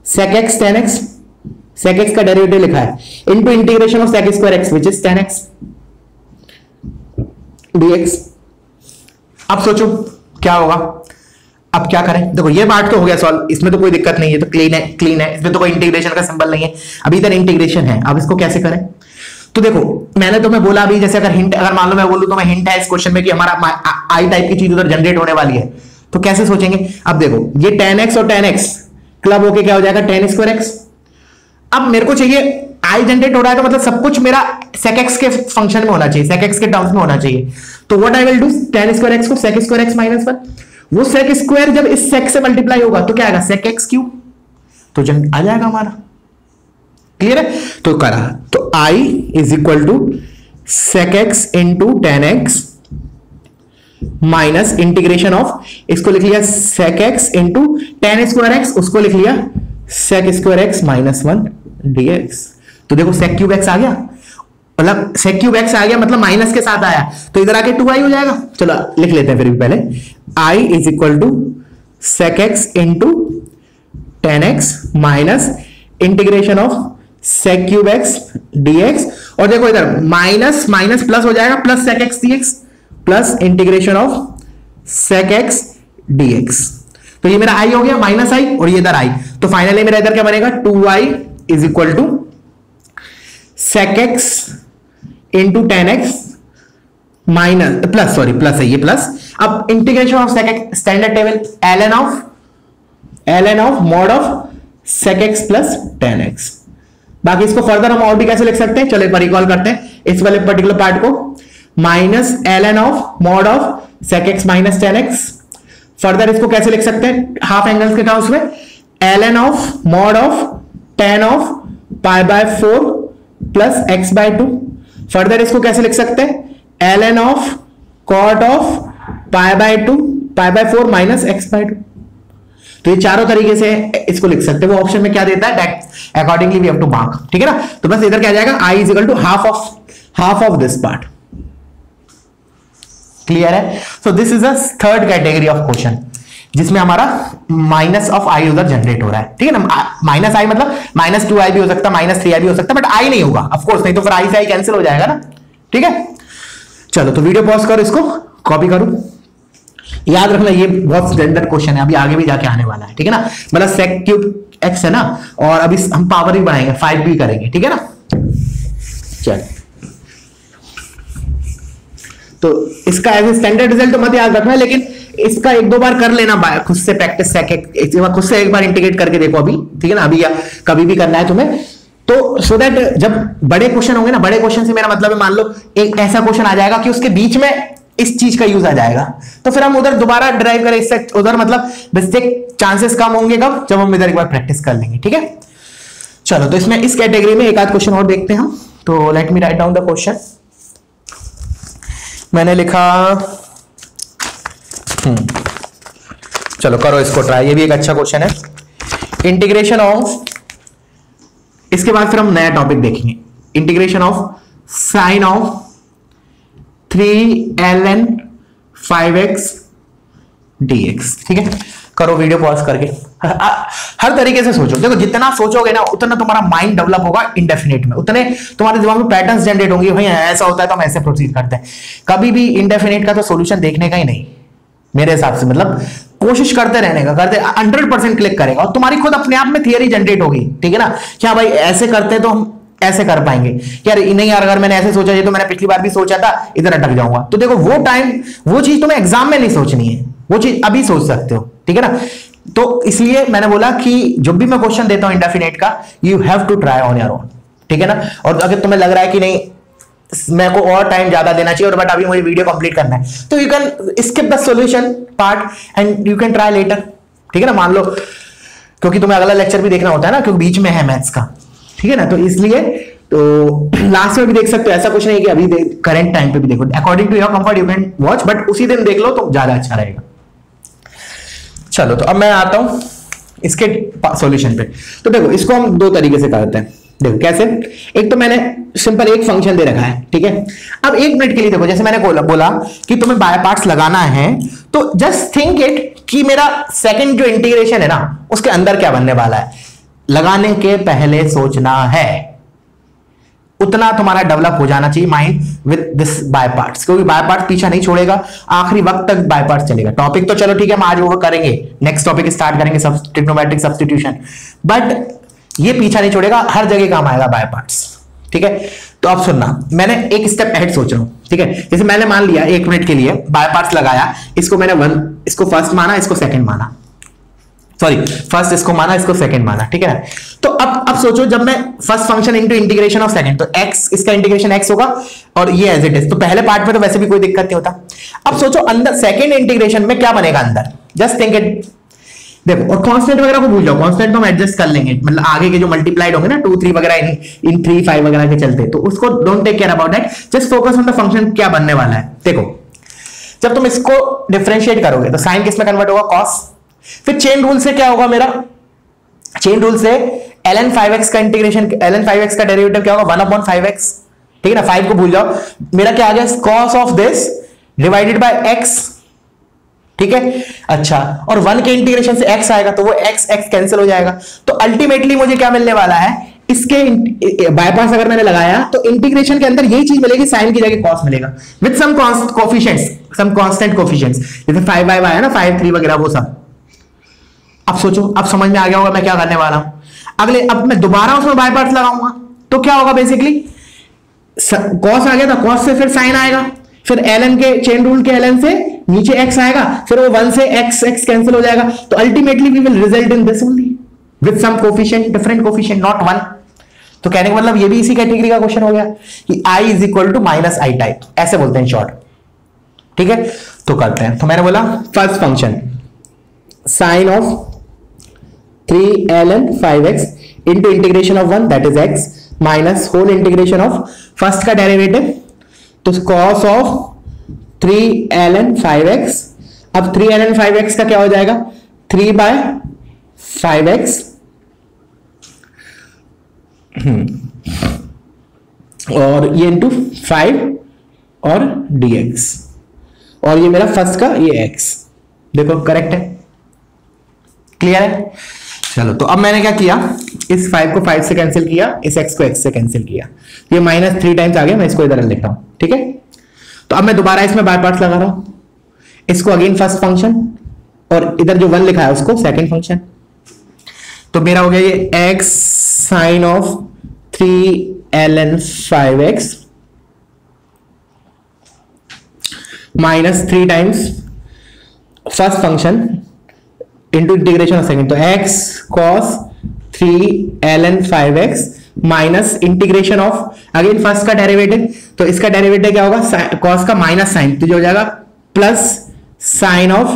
sec x tan x, sec x का डेरिवेटिव लिखा है into integration of sec square x which is tan x dx। अब सोचो क्या होगा, अब क्या करें। देखो ये पार्ट तो हो गया सॉल्व, इसमें तो कोई दिक्कत नहीं है, तो क्लीन है, इसमें तो कोई इंटीग्रेशन का सिंबल नहीं है, अभी इधर इंटीग्रेशन है। अब इसको कैसे करें, तो देखो मैंने तुम्हें बोला अभी, जैसे अगर मान लो मैं बोलूं तो मैं हिंट है इस क्वेश्चन में कि हमारा आई टाइप की चीज उधर जनरेट होने वाली है, तो कैसे सोचेंगे। अब देखो ये tan x और tan x क्लब होके क्या हो जाएगा, tan स्क्वायर x। अब मेरे को चाहिए आई जनरेट हो रहा है, तो मतलब सब कुछ मेरा sec x के फंक्शन में होना चाहिए, sec x के टर्म्स में होना चाहिए। तो what I will do, tan square x को sec स्क्वायर x माइनस 1, वो sec स्क्वायर जब इस sec से मल्टीप्लाई होगा तो क्या आएगा, sec x क्यूब, तो आ जाएगा हमारा। क्लियर है, तो करा, तो I is equal to sec x into tan x minus integration of, इसको लिख लिया sec x into tan square x, उसको लिख लिया sec square x minus 1 dx। तो देखो sec क्यूब x आ गया, मतलब sec क्यूब x आ गया, मतलब माइनस के साथ आया, तो इधर आके 2i हो जाएगा। चलो लिख लेते हैं फिर भी पहले, I is equal to sec x into tan x minus integration of sec cube x dx। और देखो इधर माइनस माइनस प्लस हो जाएगा, plus sec x dx plus integration of sec x dx। तो ये मेरा i हो गया माइनस i, और ये इधर i, तो फाइनली मेरा इधर क्या बनेगा, 2i is equal to sec x into tan x minus plus, sorry plus है ये प्लस। अब integration of sec x, standard table ln of mod of sec x plus tan x। बाकी इसको फर्दर हम और भी कैसे लिख सकते हैं, चलो एक बार रिकॉल करते हैं इस वाले पर्टिकुलर पार्ट को, minus ln of mod of sec x minus tan x। Further इसको कैसे लिख सकते हैं हाफ एंगल्स के टर्म्स में, ln of mod of tan of pi by 4 plus x by 2। Further इसको कैसे लिख सकते हैं, ln of cot of pi by 2 pi by 4 minus x by 2। तो ये चारों तरीके से इसको लिख सकते हैं, वो ऑप्शन में क्या देता है, that accordingly we have to mark. ठीक है ना, तो बस इधर क्या आ जाएगा, i is equal to half of this part. Clear है, so this is a third category of question जिसमें हमारा माइनस ऑफ आई उधर जनरेट हो रहा है। ठीक है ना, माइनस आई मतलब माइनस 2i भी हो सकता है, माइनस 3i भी हो सकता है, बट आई नहीं होगा ऑफकोर्स, नहीं तो फिर आई से आई कैंसिल हो जाएगा ना। ठीक है, चलो तो वीडियो पॉज करो, इसको कॉपी करो। याद रखना ये बहुत स्टैंडर्ड क्वेश्चन है, अभी आगे भी जाके आने वाला है, ठीक है ना। मतलब sec क्यूब x है ना, और अभी हम पावर भी बढ़ाएंगे 5 भी करेंगे, ठीक है ना। चल तो इसका एज स्टैंडर्ड रिजल्ट तो मत याद रखना, लेकिन इसका एक दो बार कर लेना खुद से प्रैक्टिस, खुद से एक बार इंटीग्रेट करके देखो अभी, ठीक है ना, अभी या कभी भी करना है तुम्हें। तो सो दैट जब बड़े क्वेश्चन होंगे ना, बड़े क्वेश्चन से मेरा मतलब है मान लो एक ऐसा क्वेश्चन आ जाएगा कि उसके बीच में इस चीज का यूज आ जाएगा, तो फिर हम उधर दोबारा ड्राइव करें इससे उधर, मतलब मिस्टेक चांसेस कम होंगे कब, जब हम इधर एक बार प्रैक्टिस कर लेंगे, ठीक है। चलो तो इसमें इस कैटेगरी में एक आध क्वेश्चन और देखते हैं हम। तो let me write down the question. मैंने लिखा चलो करो इसको ट्राई, ये भी एक अच्छा क्वेश्चन है। इंटीग्रेशन ऑफ, इसके बाद फिर हम नया टॉपिक देखेंगे, integration of sign of 3ln 5x dx, ठीक है। करो वीडियो पॉज करके, हर तरीके से सोचो। देखो जितना सोचोगे ना उतना तुम्हारा माइंड डेवलप होगा इंडेफिनिट में, उतने तुम्हारे दिमाग में पैटर्न्स जनरेट होंगे, भाई ऐसा होता है तो हम ऐसे प्रोसीड करते हैं। कभी भी इंडेफिनिट का तो सॉल्यूशन देखने का ही नहीं मेरे हिसाब से, मतलब कोशिश करते रहने का, करते 100% क्लिक करेगा और तुम्हारी खुद अपने आप में थियरी जनरेट होगी, ठीक है ना। क्या भाई ऐसे करते हैं तो हम ऐसे कर पाएंगे, यार नहीं यार अगर मैंने ऐसे सोचा, ये तो मैंने पिछली बार भी सोचा था, इधर अटक जाऊंगा। तो देखो वो टाइम, वो चीज तुम्हें एग्जाम में नहीं सोचनी है, वो चीज अभी सोच सकते हो, ठीक है ना। तो इसलिए मैंने बोला कि जब भी मैं क्वेश्चन देता हूं इंडेफिनिट का, you have to try on your own, ठीक है ना। और अगर तुम्हें लग रहा है कि नहीं मेरे को और टाइम ज्यादा देना चाहिए, और बट अभी मुझे वीडियो कंप्लीट करना है, तो you can skip the solution part and you can try later, ठीक है ना। मान लो क्योंकि तुम्हें अगला लेक्चर भी देखना होता है ना, क्योंकि बीच में है मैथ्स का, ठीक है ना। तो इसलिए तो लास्ट में भी देख सकते हो, ऐसा कुछ नहीं कि अभी करंट टाइम पे भी देखो, according to your comfort you can watch, but उसी दिन देख लो तो ज्यादा अच्छा रहेगा। चलो तो अब मैं आता हूं इसके सॉल्यूशन पे। तो देखो इसको हम दो तरीके से करते हैं, देखो कैसे। एक तो मैंने सिंपल एक फंक्शन दे रखा है, ठीक है। अब 1 मिनट के लिए देखो, जैसे मैंने बोला कि तुम्हें बाय पार्ट्स लगाना है, तो जस्ट थिंक इट कि मेरा सेकंड जो इंटीग्रेशन है ना उसके अंदर क्या बनने वाला है, लगाने के पहले सोचना है। उतना तुम्हारा डेवलप हो जाना चाहिए mind with this by parts, क्योंकि बाय पार्ट्स पीछा नहीं छोड़ेगा, आखिरी वक्त तक बाय पार्ट्स चलेगा। टॉपिक तो चलो ठीक है हम आज वो करेंगे, नेक्स्ट टॉपिक स्टार्ट करेंगे ट्रिग्नोमेट्रिक सब्स्टिट्यूशन, बट ये पीछा नहीं छोड़ेगा, हर जगह काम आएगा बाय पार्ट्स, ठीक है। तो अब सुनना, मैंने एक स्टेप अहेड सोच रहा हूं, ठीक है। जैसे मैंने मान लिया 1 मिनट के लिए बाय पार्ट्स लगाया, इसको मैंने इसको फर्स्ट माना, इसको सेकंड माना, सॉरी फर्स्ट इसको माना, इसको सेकंड माना, ठीक है। तो अब सोचो जब मैं first function into integration of second, तो x इसका इंटीग्रेशन x होगा और ये एज इट इज, तो पहले पार्ट में तो वैसे भी कोई दिक्कत नहीं होता। अब सोचो अंदर सेकंड इंटीग्रेशन में क्या बनेगा अंदर, जस्ट थिंक इट। देखो और कांस्टेंट वगैरह को भूल जाओ, कांस्टेंट तो हम एडजस्ट कर लेंगे, मतलब आगे के जो मल्टीप्लाइड होंगे ना 2 3 वगैरह इन 3 5 वगैरह के चलते, तो उसको don't take care about that, just focus on the function क्या बनने वाला है। देखो जब तुम इसको डिफरेंशिएट करोगे तो साइन किस में कन्वर्ट होगा, कॉस। फिर चेन रूल से क्या होगा मेरा, चेन रूल से ln 5x का इंटीग्रेशन, ln 5x का डेरिवेटिव क्या होगा 1/5x, ठीक है ना। 5 को भूल जाओ, मेरा क्या आ गया cos of this divided by x, ठीक है। अच्छा और 1 के इंटीग्रेशन से x आएगा तो वो x कैंसिल हो जाएगा, तो अल्टीमेटली मुझे क्या मिलने वाला है, इसके बायपास अगर मैंने लगाया तो इंटीग्रेशन के अंदर यही चीज मिलेगी, साइन की जगह cos मिलेगा with some coefficients, some constant coefficients, जैसे 5 आया ना 5 3 वगैरह वो सब। अब सोचो, अब समझ में आ गया होगा मैं क्या करने वाला हूं। अगले अब मैं दोबारा उसमें बाय पार्ट्स लगाऊंगा तो क्या होगा, बेसिकली कॉस आ गया था, कॉस से फिर साइन आएगा, फिर ln के चेन रूल के ln से नीचे x आएगा, फिर वो 1 से x कैंसिल हो जाएगा, तो ultimately we will result in this only with some coefficient, different coefficient, not 1। तो कहने का मतलब ये भी इसी कैटेगरी का क्वेश्चन हो गया कि i is equal to minus I type, ऐसे बोलते हैं शॉर्ट, ठीक है। तो करते हैं, तो मैंने बोला first function sine of 3ln 5x into integration of 1 that is x minus whole integration of first का डेरिवेटिव, तो cos of 3ln 5x, अब 3ln 5x का क्या हो जाएगा 3/5x, और ये इंटू 5 और dx, और ये मेरा फर्स्ट का ये x, देखो करेक्ट है, क्लियर है। चलो तो अब मैंने क्या किया, इस 5 को 5 से कैंसिल किया, इस x को x से कैंसिल किया, ये -3 टाइम्स आ गया, मैं इसको इधर लिख रहा हूं, ठीक है। तो अब मैं दोबारा इसमें बाय पार्ट्स लगा रहा हूं, इसको अगेन फर्स्ट फंक्शन, और इधर जो 1 लिखा है उसको सेकंड फंक्शन। तो मेरा हो गया ये x sine of 3ln 5x minus 3 times first function into integration of second. तो x cos 3ln 5x minus integration of again first का डेरिवेटिव, तो इसका डेरिवेटिव क्या होगा, cos का माइनस साइन, तो जो हो जाएगा plus sign of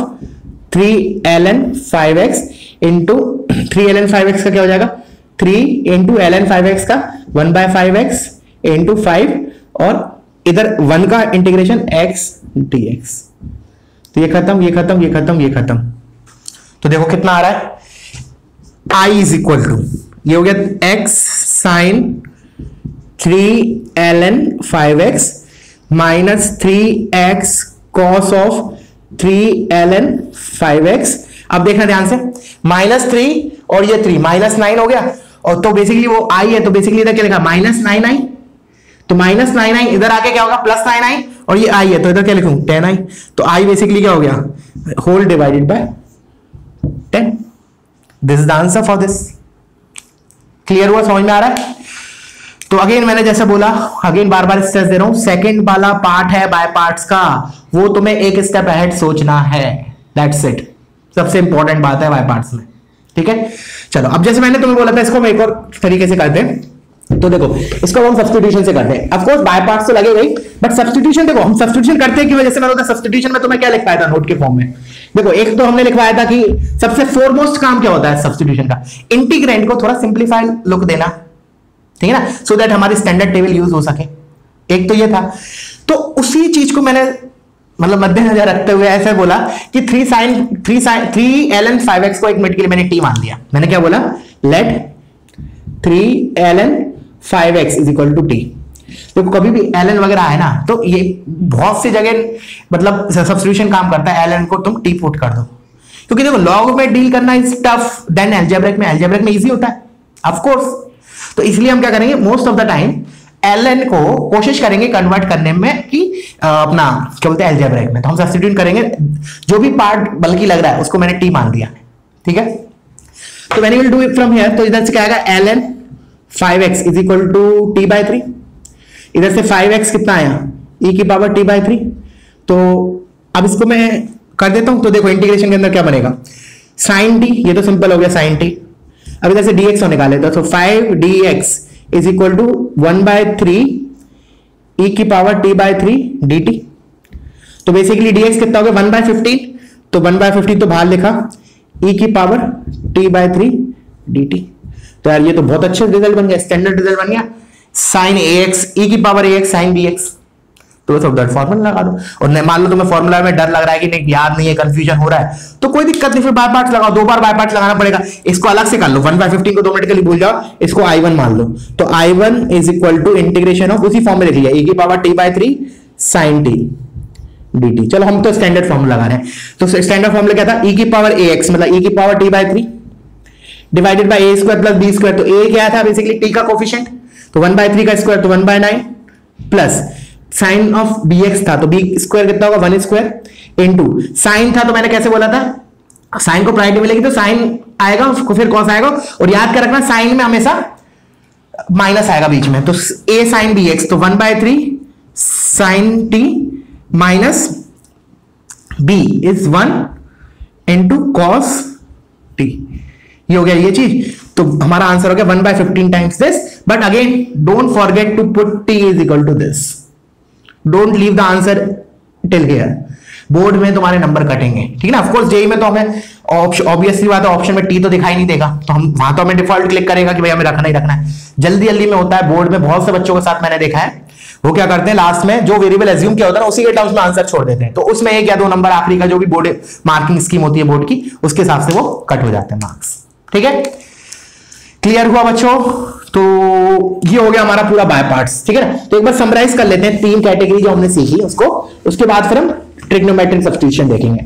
3ln 5x into 3ln 5x का क्या हो जाएगा 3 इंटू ln 5x का 1/5x इंटू 5 और इधर 1 का इंटीग्रेशन x dx। तो ये खत्म, ये खत्म, ये खत्म, ये खत्म। तो देखो कितना आ रहा है, i इज इक्वल टू ये हो गया x sine 3ln 5x minus 3x cos of 3ln 5x। अब देखना ध्यान से, -3 और ये 3 -9 हो गया, और तो बेसिकली वो i है, तो बेसिकली इधर क्या लिखा -9i, तो -9i इधर आके क्या होगा +9i, और ये i है तो इधर क्या लिखूं 10i, तो i बेसिकली क्या हो गया whole divided by 10। This is the answer for this. Clear हुआ, समझ में आ रहा है? तो अगेन मैंने जैसा बोला, अगेन बार बार स्ट्रेस दे रहा हूं, सेकंड वाला पार्ट है बाय पार्ट्स का, वो तुम्हें एक स्टेप अहेड सोचना है, दैट्स इट। सबसे इंपॉर्टेंट बात है बाय पार्ट्स में, ठीक है। चलो अब जैसे मैंने तुम्हें बोला था, इसको हम एक और तरीके से करते हैं। तो देखो इसको हम सब्स्टिट्यूशन से करते हैं, ऑफ कोर्स बाय पार्ट्स तो लगेगा ही, बट सब्स्टिट्यूशन देखो हम सब्स्टिट्यूशन करते हैं कि जैसे मैंने बोला सब्स्टिट्यूशन में तुम्हें क्या लिख पाया था नोट के फॉर्म में। देखो एक तो हमने लिखवाया था कि सबसे फोरमोस्ट काम क्या होता है सब्स्टिट्यूशन का, इंटीग्रेंड को थोड़ा सिंप्लीफाइड लुक देना, ठीक है ना, सो दैट हमारी स्टैंडर्ड टेबल यूज हो सके। एक तो ये था, तो उसी चीज को मैंने मतलब मद्देनजर रखते हुए ऐसे बोला कि 3ln 5x को एक मिनट के लिए मैंने t मान लिया। मैंने क्या बोला, let 3ln 5x is equal to t। तो कभी भी ln वगैरह है ना, तो ये बहुत सी जगह मतलब सब्स्टिट्यूशन काम करता है, ln को तुम t पुट कर दो, क्योंकि देखो लॉग में डील करना इज टफ देन अलजेब्रिक में, अलजेब्रिक में इजी होता है ऑफ कोर्स। तो इसलिए हम क्या करेंगे, most of the time ln को कोशिश करेंगे कन्वर्ट करने में कि अपना क्या बोलते हैं अलजेब्रिक में, तो हम सब्स्टिट्यूट करेंगे जो भी पार्ट बल्कि लग रहा है उसको मैंने t मान दिया, ठीक है। तो when you will do it from here, तो इधर से क्या आएगा ln 5x is equal to t/3, इधर से 5x कितना आया e की पावर t/3। तो अब इसको मैं कर देता हूं, तो देखो इंटीग्रेशन के अंदर क्या बनेगा sin t, ये तो सिंपल हो गया sin t। अब इधर से dx और निकाले तो 5dx is equal to 1/3 e की पावर t/3 dt। तो बेसिकली dx कितना हो गया 1/15, तो 1/15 तो बाहर लिखा e की पावर t/3 dt। तो यार ये तो बहुत अच्छा रिजल्ट बन गया, स्टैंडर्ड रिजल्ट बन गया, sin ax e की पावर ax sin bx। तो सब दैट फॉर्मूला लगा दो, और मान लो तुम्हें फॉर्मूला में डर लग रहा है कि नहीं याद नहीं है, कंफ्यूजन हो रहा है, तो कोई दिक्कत नहीं, फिर बाय पार्ट्स लगाओ, 2 बार बाय पार्ट्स लगाना पड़ेगा। इसको अलग से कर लो, 1/15 को 2 मिनट के लिए भूल जाओ, इसको i1 मान लो, तो i1 is equal to integration of उसी फॉर्म में लिख लिया e की power t/3 sin t dt। चलो हम तो स्टैंडर्ड फॉर्मूला लगा रहे हैं, तो स्टैंडर्ड फॉर्मूला क्या था, e की पावर ax मतलब e की power t/3 divided by a square plus b square. तो a क्या था बेसिकली t का कोफिशिएंट, तो 1/3 का स्क्वायर तो 1/9 प्लस साइन ऑफ bx था, तो b स्क्वायर कितना होगा 1 स्क्वायर इंटू साइन था, तो मैंने कैसे बोला था साइन को प्रायोरिटी मिलेगी तो साइन आएगा फिर कॉस आएगा, और याद कर रखना साइन में हमेशा माइनस आएगा बीच में, तो a साइन bx तो 1/3 sine t minus b is 1 into cos t। ये हो गया ये चीज, तो हमारा आंसर हो गया 1/15 times this. But again don't forget to put t is equal to this, don't leave the answer till here, board में तुम्हारे नंबर कटेंगे, ठीक है ना। ऑफ कोर्स जेई में तो हमें ऑब्वियसली बात है ऑप्शन में टी तो दिखाई नहीं देगा, तो हम वहां तो हमें डिफॉल्ट क्लिक करेगा कि भाई हमें रखना ही रखना है। जल्दी जल्दी में होता है बोर्ड में, बहुत से बच्चों के साथ मैंने देखा है, वो क्या करते हैं लास्ट में जो वेरिएबल एज्यूम किया होता है उसी के टर्म्स में आंसर छोड़ देते हैं, तो उसमें 1 या 2 नंबर आखिरी का जो भी बोर्ड मार्किंग स्कीम होती है बोर्ड की, उसके हिसाब से वो कट हो जाते हैं मार्क्स, ठीक है। क्लियर हुआ बच्चों? तो ये हो गया हमारा पूरा बाय पार्ट्स, ठीक है ना। तो एक बार समराइज कर लेते हैं 3 कैटेगरी जो हमने सीखी उसको, उसके बाद फिर हम ट्रिग्नोमेट्रिक सब्स्टिट्यूशन देखेंगे,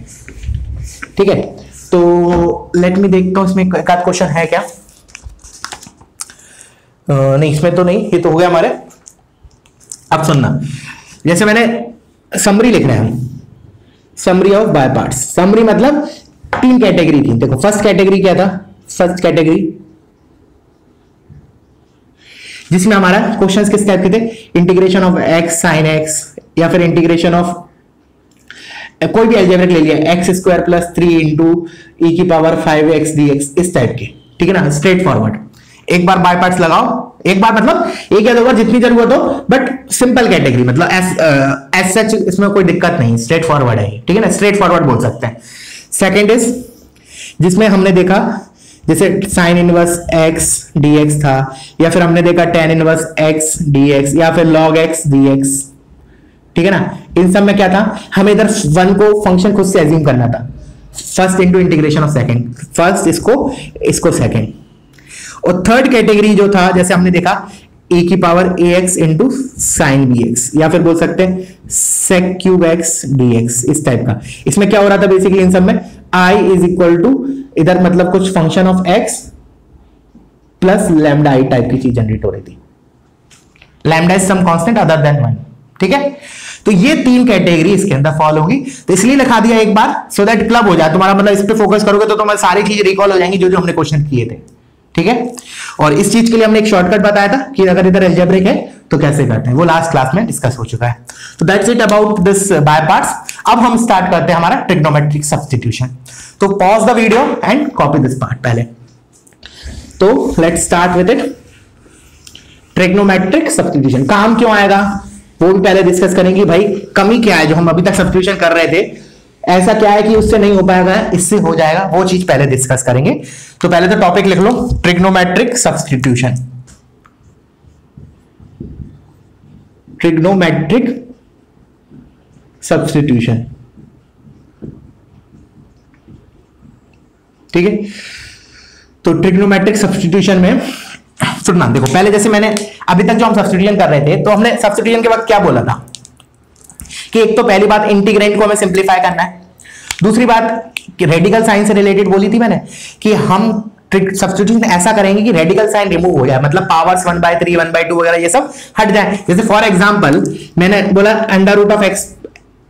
ठीक है। तो लेट मी देखता हूं इसमें एक आध क्वेश्चन है क्या, नहीं इसमें तो नहीं, ये तो हो गया हमारे। अब सुनना, जैसे मैंने समरी लिख रहे हैं, summary of by parts. Summary मतलब तीन कैटेगरी थी। देखो फर्स्ट कैटेगरी क्या था, फर्स्ट कैटेगरी जिसमें हमारा क्वेश्चंस किस टाइप के थे, integration of x sine x, या फिर इंटीग्रेशन ऑफ कोई भी अलजेब्रिक ले लिया, x square plus 3 into e की पावर 5x dx, इस टाइप के, ठीक है ना, स्ट्रेट फॉरवर्ड। एक बार बाय पार्ट्स लगाओ, एक बार मतलब एक या दो बार जितनी जरूरत हो, बट सिंपल कैटेगरी, मतलब एज सच इसमें कोई दिक्कत नहीं, स्ट्रेट फॉरवर्ड है, ठीक है ना, स्ट्रेट फॉरवर्ड बोल सकते हैं। सेकेंड इज जिसमें हमने देखा जैसे साइन इनवर्स x dx था, या फिर हमने देखा tan इनवर्स x dx, या फिर log x dx, ठीक है ना। इन सब में क्या था, हमें इधर वन को फंक्शन खुद से एज्यूम करना था, first into integration of second, first इसको सेकंड। और थर्ड कैटेगरी जो था, जैसे हमने देखा e की power ax into sine bx, या फिर बोल सकते हैं sec क्यूब x dx, इस टाइप का। इसमें क्या हो रहा था बेसिकली इन सब में, i इज इक्वल टू इधर मतलब कुछ function of x plus lambda i type की चीज जनरेट हो रही थी। Lambda is some constant other than 1, ठीक है। तो ये तीन कैटेगरी इसके अंदर फॉलो होगी, तो इसलिए लिखा दिया एक बार सो दैट क्लब हो जाए तुम्हारा, मतलब इस पे फोकस करोगे तो तुम्हारी सारी चीजें रिकॉल हो जाएंगी जो जो हमने क्वेश्चन किए थे, ठीक है। और इस चीज के लिए हमने एक शॉर्टकट बताया था कि अगर इधर अलजेब्रिक है तो कैसे करते हैं, वो लास्ट क्लास में डिस्कस हो चुका है। तो that's it about this by parts. अब हम स्टार्ट करते हैं हमारा ट्रिग्नोमेट्रिक सब्स्टिट्यूशन। तो pause the video and copy this part पहले। तो let's start with it. Trigonometric substitution काम क्यों आएगा वो भी पहले डिस्कस करेंगे, भाई कमी क्या है जो हम अभी तक सब्स्टिट्यूशन कर रहे थे, ऐसा क्या है कि उससे नहीं हो पाएगा, इससे हो जाएगा, वो चीज पहले डिस्कस करेंगे। तो पहले तो टॉपिक लिख लो, ट्रिग्नोमेट्रिक सब्स्टिट्यूशन। ट्रिग्नोमेट्रिक सब्स्टिट्यूशन, ठीक है। तो ट्रिग्नोमेट्रिक सब्स्टिट्यूशन में सुनना, देखो पहले जैसे मैंने अभी तक जो हम सब्स्टिट्यूशन कर रहे थे, तो हमने सब्स्टिट्यूशन के वक्त क्या बोला था कि एक तो पहली बात इंटीग्रेंड को हमें सिंप्लीफाई करना है, दूसरी बात कि रेडिकल साइन से रिलेटेड बोली थी मैंने कि हम सब्स्टिट्यूशन ऐसा करेंगे कि रेडिकल साइन रिमूव हो जाए, मतलब पावर्स 1/3 1/2 वगैरह ये सब हट जाए। जैसे फॉर एग्जांपल मैंने बोला under root of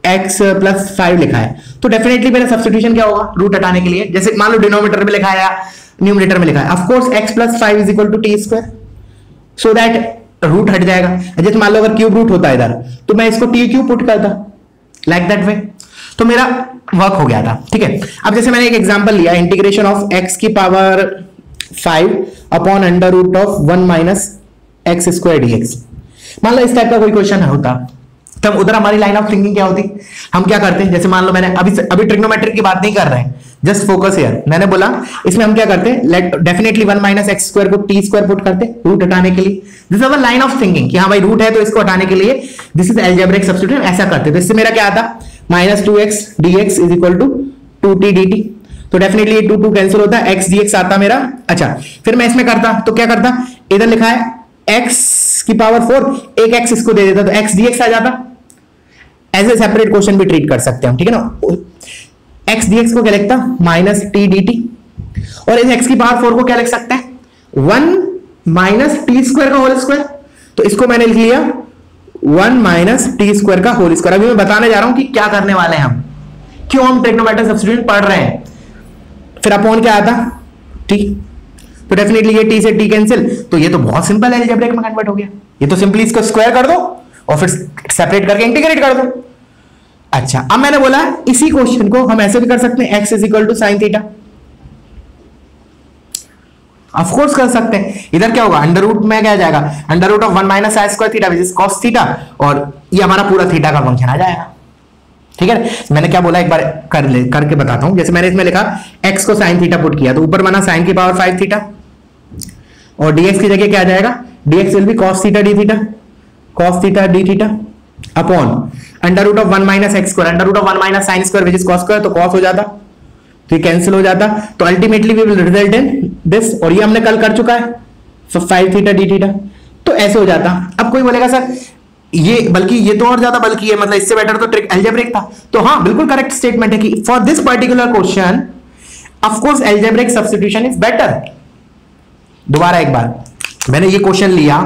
x plus 5 लिखा है, तो डेफिनेटली मेरा सब्स्टिट्यूशन क्या होगा, रूट हटाने के लिए। जैसे मान लो डिनोमिनेटर में लिखा है या न्यूमरेटर में लिखा है, of course x plus 5 is equal to T square, so that root हट जाएगा। जैसे मान लो अगर क्यूब रूट होता है इधर, तो मैं इसको टी क्यूब पुट करता, लाइक दैट वे, तो मेरा वर्क हो गया था, ठीक है। अब जैसे मैंने एक एग्जांपल लिया, इंटीग्रेशन ऑफ x की power 5 upon under root of 1 minus x square dx। मान लो इस टाइप का कोई क्वेश्चन होता, तब उधर हमारी लाइन ऑफ थिंकिंग क्या होती, हम क्या करते हैं, जैसे मान लो मैंने अभी ट्रिग्नोमेट्रिक की बात नहीं कर रहे हैं, जस्ट फोकस हियर। मैंने बोला इसमें हम क्या करते हैं, let definitely 1 minus x square को टी स्क्वायर पुट करते रूट हटाने के लिए। This is our line of thinking कि हाँ भाई रूट है तो इसको हटाने के लिए दिस इज अलजेब्रिक सब्स्टिट्यूशन, ऐसा करते। तो इससे मेरा क्या आता, minus 2x dx is equal to 2t dt। तो डेफिनेटली ये 2 कैंसिल होता है, x dx आता मेरा। अच्छा फिर मैं इसमें करता तो क्या करता, इधर लिखा है x की पावर 4, एक x इसको दे देता तो x dx आ जाता। ऐसे सेपरेट क्वेश्चन भी ट्रीट कर सकते हैं, ठीक है ना। x dx को क्या लिखता, माइनस टी dt, और इस x की पावर 4 को क्या लिख सकते हैं, 1 माइनस टी स्क्वायर का होल स्क्वायर। तो इसको मैंने लिख लिया 1 माइनस टी स्क्वायर का होल स्क्वायर। अभी मैं बताने जा रहा हूं कि क्या करने वाले हैं हम, क्यों हम ट्रिग्नोमेट्रिक सब्स्टिट्यूशन पढ़ रहे हैं। फिर अपॉन क्या आता, टी, तो डेफिनेटली ये टी से टी कैंसिल, तो ये तो बहुत सिंपल है, अलजेब्रिक में कन्वर्ट हो गया। ये तो सिंपली इसको स्क्वायर कर दो और फिर सेपरेट करके इंटीग्रेट कर दो। अच्छा अब मैंने बोला इसी क्वेश्चन को हम ऐसे भी कर सकते हैं, x is equal to sine theta, of course कर सकते हैं। इधर क्या होगा, अंडर रूट में क्या आ जाएगा, under root of 1 minus sine square theta which is cos theta, और ये हमारा पूरा थीटा का फंक्शन आ जाएगा, ठीक है। मैंने क्या बोला एक बार करके बताता हूं। जैसे मैंने इसमें लिखा x को साइन थीटा पुट किया, तो ऊपर बना साइन की पावर 5 थीटा, और dx की जगह क्या आ जाएगा, dx will be cos theta d theta, cos theta d theta upon under root of 1 minus x square, under root of 1 minus sine square which is cos square, तो cos हो जाता, तो ये कैंसिल हो जाता। तो ultimately we will result in this, और ये हमने कल कर चुका है, सो 5 थीटा d थीटा, तो ऐसे हो जाता। अब कोई बोलेगा सर ये बल्कि ये तो और ज्यादा बल्कि है, मतलब इससे बेटर तो ट्रिक अलजेब्रिक था। तो हाँ बिल्कुल करेक्ट स्टेटमेंट है कि for this particular question of course algebraic substitution is better. दोबारा एक बार, मैंने ये क्वेश्चन लिया,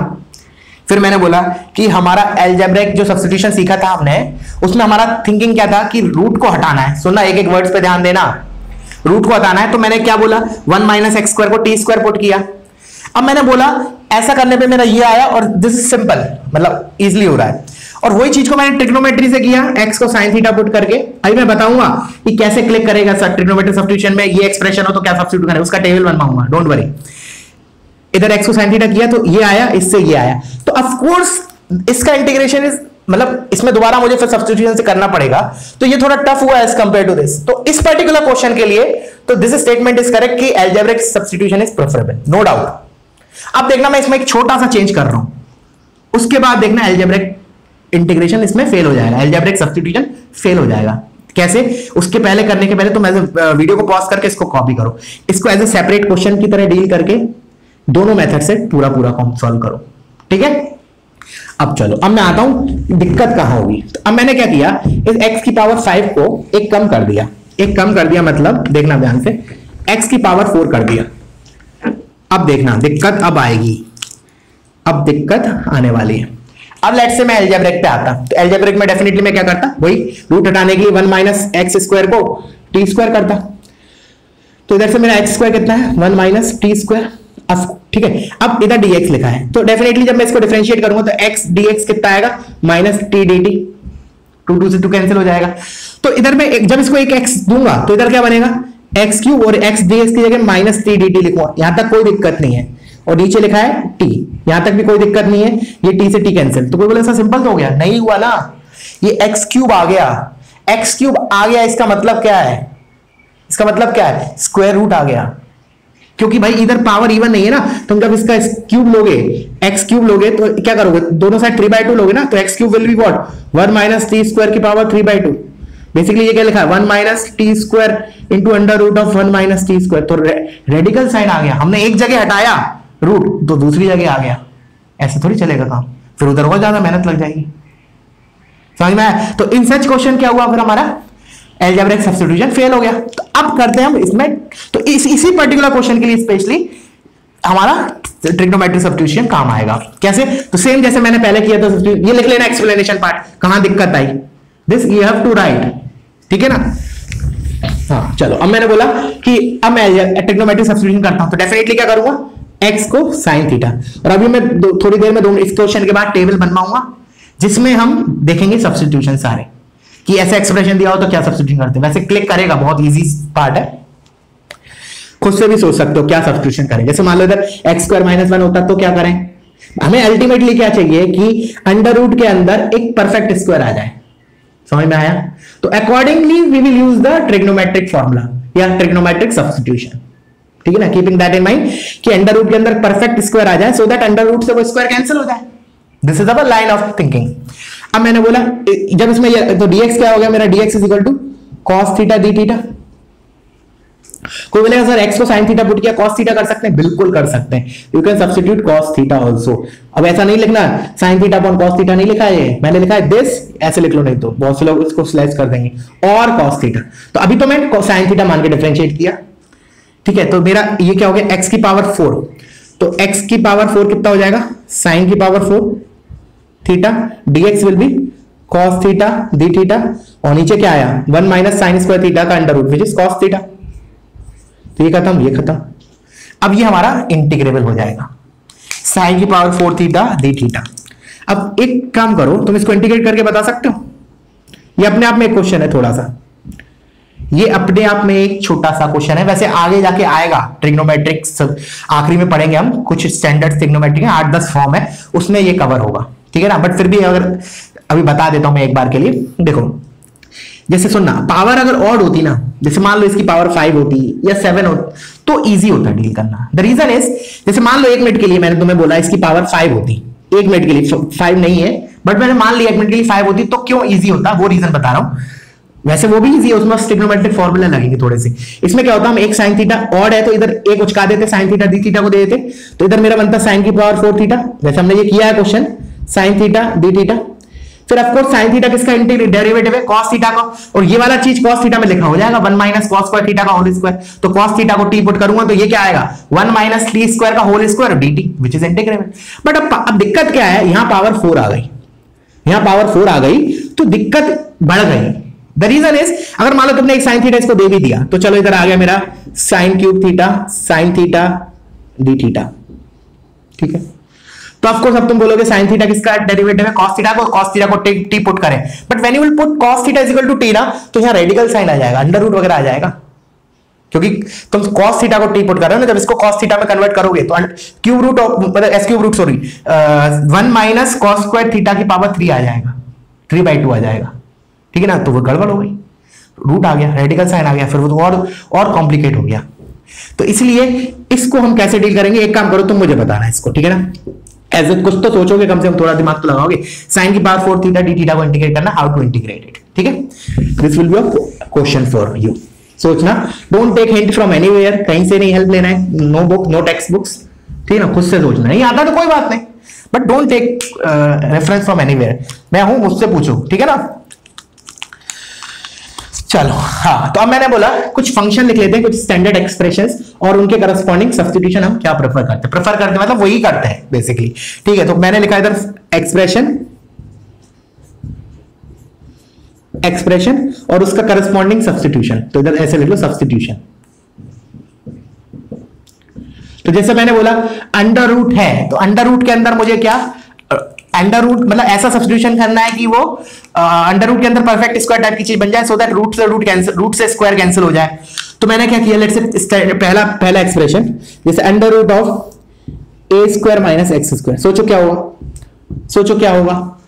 फिर मैंने बोला कि हमारा अलजेब्रिक जो सब्स्टिट्यूशन सीखा था हमने, उसमें हमारा थिंकिंग क्या था कि रूट को हटाना है। सुनना, एक एक वर्ड्स पे ध्यान देना, रूट को हटाना है। तो मैंने क्या बोला, 1 माइनस एक्स स्क्वायर को टी स्क्वायर पुट किया। अब मैंने बोला ऐसा करने पे मेरा ये आया और दिस इज सिंपल, मतलब इजीली हो रहा है। और वही चीज को मैंने ट्रिग्नोमेट्री से किया, एक्स को साइन थीटा पुट करके। अभी मैं बताऊंगा कि कैसे क्लिक करेगा सर ट्रिग्नोमेट्री सब्स्टिट्यूशन में, ये एक्सप्रेशन हो तो क्या सब्स्टिट्यूट करें, उसका टेबल बनवाऊंगा, डोंट वरी। इधर एक्स को साइन थीटा किया तो ये आया, इससे ये आया। तो ऑफ कोर्स इसका इंटीग्रेशन इज, मतलब इसमें दोबारा मुझे फिर सब्स्टिट्यूशन से करना पड़ेगा, तो ये थोड़ा टफ हुआ एज कंपेयर टू दिस। तो इस पर्टिकुलर क्वेश्चन के लिए तो दिस स्टेटमेंट इज करेक्ट कि algebraic substitution is preferable, no doubt. अब देखना मैं इसमें एक छोटा सा चेंज कर रहा हूं, उसके बाद देखना अलजेब्रिक इंटीग्रेशन इसमें फेल हो जाएगा, अलजेब्रिक सब्स्टिट्यूशन फेल हो जाएगा। कैसे, उसके पहले करने के पहले तो मैं वीडियो को पॉज करके इसको कॉपी करो, इसको एज ए सेपरेट क्वेश्चन की तरह डील करके दोनों मेथड से पूरा सॉल्व करो, ठीक है। अब चलो, अब मैं आता हूं दिक्कत कहां होगी। तो अब मैंने क्या किया, इस x की पावर 5 को एक कम कर दिया, एक कम कर दिया मतलब देखना ध्यान से, x की पावर 4 कर दिया। अब देखना दिक्कत अब आएगी, अब दिक्कत आने वाली है। अब लेट्स से मैं अलजेब्रिक पे आता, तो अलजेब्रिक में डेफिनेटली मैं क्या करता, वही रूट हटाने के लिए 1 माइनस एक्स स्क्वायर को टी स्क्वायर करता। तो इधर से मेरा एक्स स्क्वायर कितना है, 1 माइनस टी स्क्वायर, ठीक है। अब इधर dx लिखा है, तो डेफिनेटली जब मैं इसको डिफरेंशिएट करूंगा तो x dx कितना आएगा, माइनस टी डी टी, 2 से 2 कैंसिल हो जाएगा। तो इधर मैं जब इसको एक x दूंगा तो इधर क्या बनेगा, एक्स क्यूब, और x dx की जगह माइनस टी डी टी लिखूंगा, यहां तक कोई दिक्कत नहीं है। और नीचे लिखा है t, यहां तक भी कोई दिक्कत नहीं है, ये t से t कैंसिल। तो कोई बोले ऐसा सिंपल तो हो गया, नहीं हुआ ना, ये x क्यूब आ गया, x क्यूब आ गया, इसका मतलब क्या है, इसका मतलब क्या है, स्क्वायर रूट आ गया। क्योंकि भाई इधर पावर इवन नहीं है ना, तुम जब इसका क्यूब लोगे, एक्स क्यूब लोगे तो क्या करोगे, दोनों साइड 3/2 लोगे ना, तो x cube will be what, 1 minus t square की पावर 3/2। बेसिकली ये क्या लिखा है, 1 minus t square into under root of 1 minus t square. तो रेडिकल साइन आ गया, हमने एक जगह हटाया रूट तो दूसरी जगह आ गया, ऐसे थोड़ी चलेगा काम, फिर उधर और ज्यादा मेहनत लग जाएगी, समझ में आया। तो इन सच क्वेश्चन क्या हुआ, फिर हमारा अलजेब्रिक सब्स्टिट्यूशन फेल हो गया। तो अब करते हैं हम इसमें, तो इसी पर्टिकुलर क्वेश्चन के लिए स्पेशली हमारा ट्रिग्नोमेट्रिक सब्स्टिट्यूशन काम आएगा। कैसे, तो सेम जैसे मैंने पहले किया था, ये लिख लेना एक्सप्लेनेशन पार्ट, कहां दिक्कत आई, this you have to write, ठीक है ना। हाँ चलो, अब मैंने बोला कि अब मैं ट्रिग्नोमेट्रिक सब्स्टिट्यूशन करता हूं, तो डेफिनेटली क्या करूंगा, x को साइन थीटा। और अभी मैं थोड़ी देर में इस क्वेश्चन के बाद टेबल बनवाऊंगा जिसमें हम देखेंगे सब्स्टिट्यूशन सारे, कि ऐसा एक्सप्रेशन दिया हो तो क्या सब्स्टिट्यूशन करते हैं। वैसे क्लिक करेगा, बहुत इजी पार्ट है, खुद से भी सोच सकते हो क्या सब्स्टिट्यूशन करें। जैसे मान लो इधर एक्स स्क्वायर माइनस 1 होता तो क्या करें, हमें अल्टीमेटली क्या चाहिए कि अंडर रूट के अंदर एक परफेक्ट स्क्वायर आ जाए, समझ में आया। तो accordingly we will use the trigonometric formula या ट्रिग्नोमेट्रिक सब्स्टिट्यूशन, ठीक है ना, कीपिंग दैट इन माइंड कि अंडर रूट के अंदर परफेक्ट स्क्वायर आ जाए, सो दैट अंडर रूट से वो स्क्वायर कैंसिल हो जाए। This is our line of thinking. अब मैंने बोला जब इसमें तो dx क्या हो गया मेरा, dx is equal to cos theta d theta. कोई बोलेगा सर x को sin थीटा पुट किया cos थीटा कर सकते हैं, बिल्कुल कर सकते हैं, you can substitute cos theta also. अब ऐसा नहीं लिखना sin theta upon cos theta नहीं लिखा है, मैंने लिखा है दिस, ऐसे लिख लो, नहीं तो बहुत से लोग इसको स्लैश कर देंगे, और cos थीटा। तो अभी तो मैं sin थीटा मान के डिफरेंशिएट किया, ठीक है। तो मेरा ये क्या हो गया, x की पावर 4, तो x की पावर 4 कितना हो जाएगा, sin की power 4 theta, dx will be cos theta d theta, और नीचे क्या आया 1 माइनस साइन स्क्वायर थीटा का under root which is cos theta. तो ये खत्म, ये खत्म। अब ये हमारा इंटीग्रेबल हो जाएगा, साइन की पावर 4 थीटा डी थीटा। अब एक काम करो, तुम इसको इंटीग्रेट करके बता सकते हो, ये अपने आप में एक क्वेश्चन है थोड़ा सा, ये अपने आप में एक छोटा सा क्वेश्चन है। वैसे आगे जाके आएगा ट्रिग्नोमेट्रिक, आखिरी में पढ़ेंगे हम कुछ स्टैंडर्ड ट्रिग्नोमेट्रिक 8-10 फॉर्म है, उसमें ये कवर होगा, ठीक है ना। बट फिर भी अगर अभी बता देता हूं मैं एक बार के लिए, देखो जैसे सुनना, पावर अगर ऑड होती ना, जैसे मान लो इसकी पावर 5 होती या 7 होती तो इजी होता डील करना। द रीजन इज, जैसे मान लो 1 मिनट के लिए मैंने तुम्हें बोला इसकी पावर 5 होती, 1 मिनट के लिए 5 नहीं है, बट मैंने मान लिया 1 मिनट के लिए 5 होती, तो क्यों इजी होता, वो रीजन बता रहा हूं। वैसे वो भी इजी है, उसमें ट्रिग्नोमेट्रिक फॉर्मूला लगेंगे थोड़े से। इसमें क्या होता है, हम एक साइन थीटा ऑड है तो इधर एक उचका देते, साइन थीटा डी थीटा को दे देते, तो इधर मेरा बनता साइन की पावर 4 थीटा, वैसे हमने ये किया है question, sine theta d theta. फिर ऑफकोर्स sin थीटा किसका डेरिवेटिव है, cos थीटा का, और ये वाला चीज cos थीटा में लिखा हो जाएगा 1 माइनस cos स्क्वायर थीटा का होल स्क्वायर। तो cos थीटा को t पुट करूंगा तो ये क्या आएगा 1 माइनस t स्क्वायर का whole square dt which is integrable. But अब दिक्कत क्या है, यहां पावर 4 आ गई, यहां पावर 4 आ गई तो दिक्कत बढ़ गई। द रीजन इज, अगर मान लो तुमने एक sin थीटा इसको दे भी दिया तो चलो इधर आ गया मेरा sin cube theta sin theta d theta, ठीक है। तो ऑफ कोर्स अब तुम बोलोगे sin थीटा किसका डेरिवेटिव है, cos थीटा को, cos थीटा को t पुट करें, but when you will put cos theta is equal to t ना, तो यहां रेडिकल साइन आ जाएगा, अंडर रूट वगैरह आ जाएगा, क्योंकि तुम cos थीटा को t पुट कर रहे हो ना, जब इसको cos थीटा में कन्वर्ट करोगे तो क्यूब रूट मतलब s cube root sorry 1 minus cos square theta की पावर 3 आ जाएगा, 3/2 आ जाएगा, ठीक है ना। तो वो गड़बड़ हो गई, रूट आ गया, रेडिकल साइन आ गया, फिर वो तो और कॉम्प्लिकेट हो गया। तो इसलिए इसको हम कैसे डील करेंगे, एक काम करो तुम मुझे बताना इसको, ठीक है ना, ऐसे कुछ तो सोचोगे, कम से कम थोड़ा दिमाग तो लगाओगे। sin की पावर 4 थीटा d थीटा को इंटीग्रेट करना, हाउ टू इंटीग्रेट इट, ठीक है। This will be a question for you. सोचना, don't take hint from anywhere, कहीं से नहीं हेल्प लेना है, no book no text books, ठीक है ना, खुद से सोचना, नहीं आता तो कोई बात नहीं, but don't take reference from anywhere, मैं हूं मुझसे पूछो, ठीक है ना। चलो हाँ, तो अब मैंने बोला कुछ फंक्शन लिख लेते हैं, कुछ स्टैंडर्ड एक्सप्रेशंस, और उनके करस्पॉन्डिंग सब्स्टिट्यूशन हम क्या प्रेफर करते हैं, मतलब वही करते हैं बेसिकली, ठीक है। तो मैंने लिखा इधर एक्सप्रेशन और उसका करस्पॉन्डिंग सब्स्टिट्यूशन, तो इधर ऐसे लिख लो सब्स्टिट्यूशन। तो जैसे मैंने बोला अंडर रूट है, तो अंडर रूट के अंदर मुझे क्या, अंडर रूट मतलब ऐसा सब्स्टिट्यूशन करना है कि वो अंडर रूट के अंदर परफेक्ट स्क्वायर टाइप की चीज बन जाए, सो दैट रूट से स्क्वायर कैंसिल हो जाए। तो मैंने क्या किया, लेट्स से पहला एक्सप्रेशन, जैसे under root of a square minus x square, सोचो क्या होगा,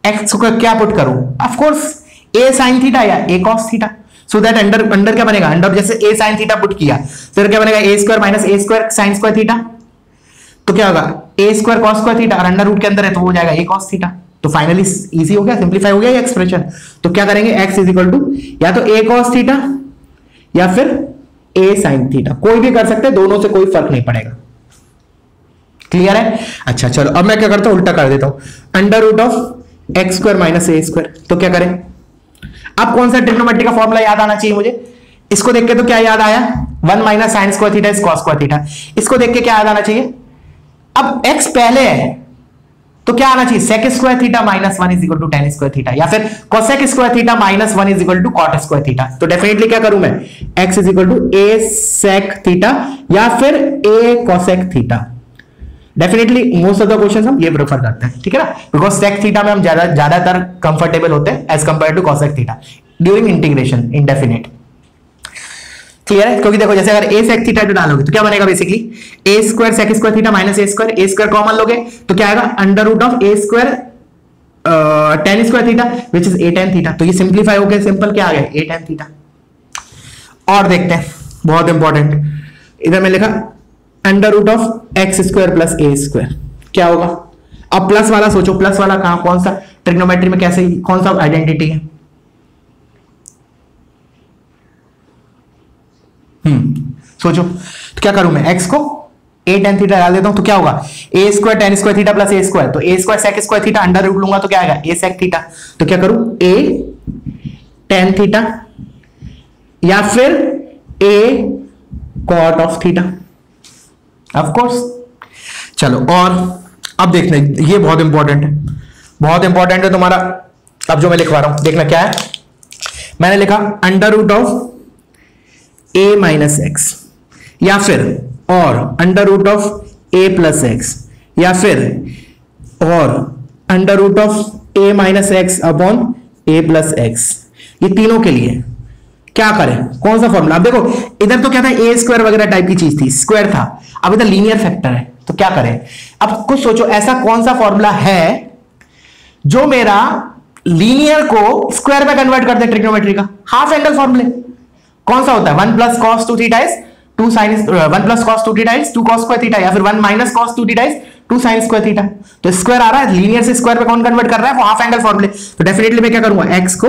एक्स को क्या पुट करूं, of course a sine theta या a cos theta, so that under क्या बनेगा, अंडर जैसे ए साइन थीटा पुट किया, फिर क्या बनेगा ए square minus a square sine square theta, तो क्या होगा ए स्क्वायर कॉस स्क्वायर थीटा, और अंडर रूट के अंदर है तो हो जाएगा ए कॉस थीटा। तो फाइनली इजी हो गया, सिंप्लीफाई हो गया ये एक्सप्रेशन। तो क्या करेंगे, x इज इक्वल टू या तो ए कॉस थीटा या फिर ए साइन थीटा, कोई भी कर सकते हैं, दोनों से कोई फर्क नहीं पड़ेगा, क्लियर है। अच्छा चलो, अब मैं क्या करता हूं, उल्टा कर देता हूं, under root of x square minus a square, तो क्या करें, अब कौन सा ट्रिग्नोमेट्री का फॉर्मूला याद आना चाहिए मुझे, इसको देख के तो क्या याद आया, 1 minus sine square theta is cos square theta, इसको देख के क्या याद आना चाहिए, अब x पहले है तो क्या आना चाहिए, sec square theta minus 1 is equal to tan square theta, या फिर cosec square theta minus 1 is equal to cot square theta. तो डेफिनेटली क्या करूं मैं, x is equal to a sec theta या फिर a cosec theta. Definitely most of the questions हम ये प्रेफर करते हैं, ठीक है ना, बिकॉज सेक थीटा में हम ज्यादातर कंफर्टेबल होते हैं as compare to cosec theta during integration indefinite, clear है। क्योंकि देखो जैसे अगर ए सेक थीटा डालोगे तो क्या बनेगा, basically a square sec square theta minus a square common लोगे तो क्या आएगा, under root of a square tan square theta which is a tan theta. तो ये सिंप्लीफाई हो गया, सिंपल क्या आ गया, ए टेन थीटा। और देखते हैं, बहुत इंपॉर्टेंट, इधर मैं लिखा under root of x square plus A square, क्या होगा। अब प्लस वाला सोचो, प्लस वाला कहां, कौन सा ट्रिग्नोमेट्री में कैसे, कौन सा आइडेंटिटी है, सोचो। तो क्या करूं मैं, x को a tan थीटा डाल देता हूं, तो क्या होगा, a square tan square theta plus a square, तो a square sec square theta under root लूंगा तो क्या आएगा, a sec थीटा। तो क्या करूं, a tan थीटा या फिर a cot of theta, of course. चलो और अब देखना, ये बहुत इंपॉर्टेंट है, बहुत इंपॉर्टेंट है तुम्हारा। अब जो मैं लिखवा रहा हूं देखना क्या है, मैंने लिखा under root of a minus x या फिर और under root of a plus x या फिर और under root of a minus x upon a plus x, ये तीनों के लिए क्या करें, कौन सा फॉर्मूला। अब देखो इधर तो क्या था, ए स्क्वायर वगैरह टाइप की चीज थी, स्क्वायर था, अब इधर लीनियर फैक्टर है, तो क्या करें। अब कुछ सोचो, ऐसा कौन सा फॉर्मूला है जो मेरा लीनियर को स्क्वायर में कन्वर्ट कर दे, ट्रिग्नोमेट्री का हाफ एंगल फॉर्मूले कौन सा होता है, 1 plus cos 2 theta is 2 sine, 1 plus cos 2 theta is 2 cos square theta, या फिर 1 minus cos 2 theta is 2 sine square theta. तो स्क्वायर आ रहा है, लीनियर से स्क्वायर में कौन कन्वर्ट कर रहा है, वो हाफ एंगल फॉर्मूले। तो डेफिनेटली मैं क्या करूंगा, x को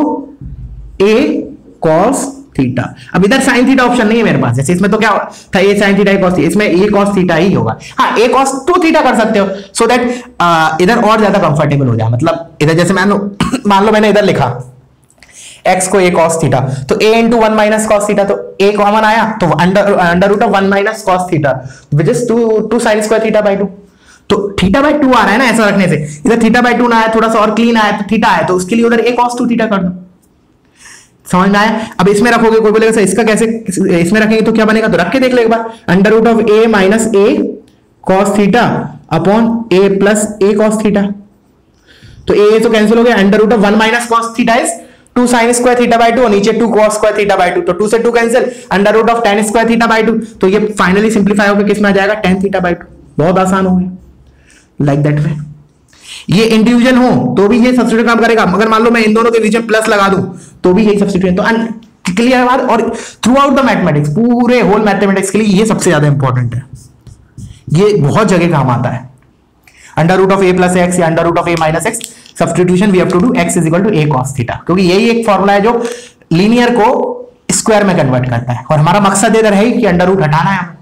a cos थीटा। अब इधर साइन थीटा ऑप्शन नहीं है मेरे पास, जैसे इसमें तो क्या था ए साइन थीटा कॉस थीटा, इसमें ए कॉस थीटा ही होगा। हाँ ए कॉस टू थीटा कर सकते हो सो दैट इधर और ज्यादा कंफर्टेबल हो जाए। मतलब इधर जैसे मान लो मैंने इधर लिखा x को a cos थीटा, तो a into 1 minus cos theta, तो a कॉमन आया तो under root of 1 minus cos theta which is 2 sine square theta by 2। तो थीटा बाई 2 आ रहा है ना ऐसा रखने से, इधर थीटा बाई 2 ना आया, थोड़ा सा और क्लीन आया तो थीटा आया, तो उसके लिए उधर a cos 2 थीटा कर दो। समझ में आया? अब इसमें रखोगे, कोई बोलेगा सर इसका कैसे, इसमें रखेंगे तो क्या बनेगा, तो रख के देख ले एक बार, under root of a minus a cos theta upon a plus a cos theta. तो a तो कैंसिल हो गया, under root of 1 minus cos theta is 2 sine square theta by 2 और नीचे 2 cos स्क्वायर थीटा बाई 2, तो 2 से 2 cancel, under root of tan square theta by 2, तो ये फाइनली सिंप्लीफाई होकर किस में आ जाएगा, tan थीटा बाई 2। बहुत आसान हो गया, लाइक दैट वे। ये इंडिविजुअल हो तो भी ये सब्स्टिट्यूट काम करेगा, मगर मान लो मैं इन दोनों के बीच में प्लस लगा दूं तो भी यही सब्स्टिट्यूट। तो क्लियर है बात। और थ्रू आउट द मैथमेटिक्स, पूरे होल मैथमेटिक्स के लिए ये सबसे ज्यादा इंपॉर्टेंट है, ये बहुत जगह काम आता है। Under root of a plus x या under root of a minus x, substitution we have to do x is equal to a cos theta, क्योंकि यही एक फॉर्मूला है जो लीनियर को स्क्वायर में कन्वर्ट करता है और हमारा मकसद इधर है कि अंडर रूट हटाना है।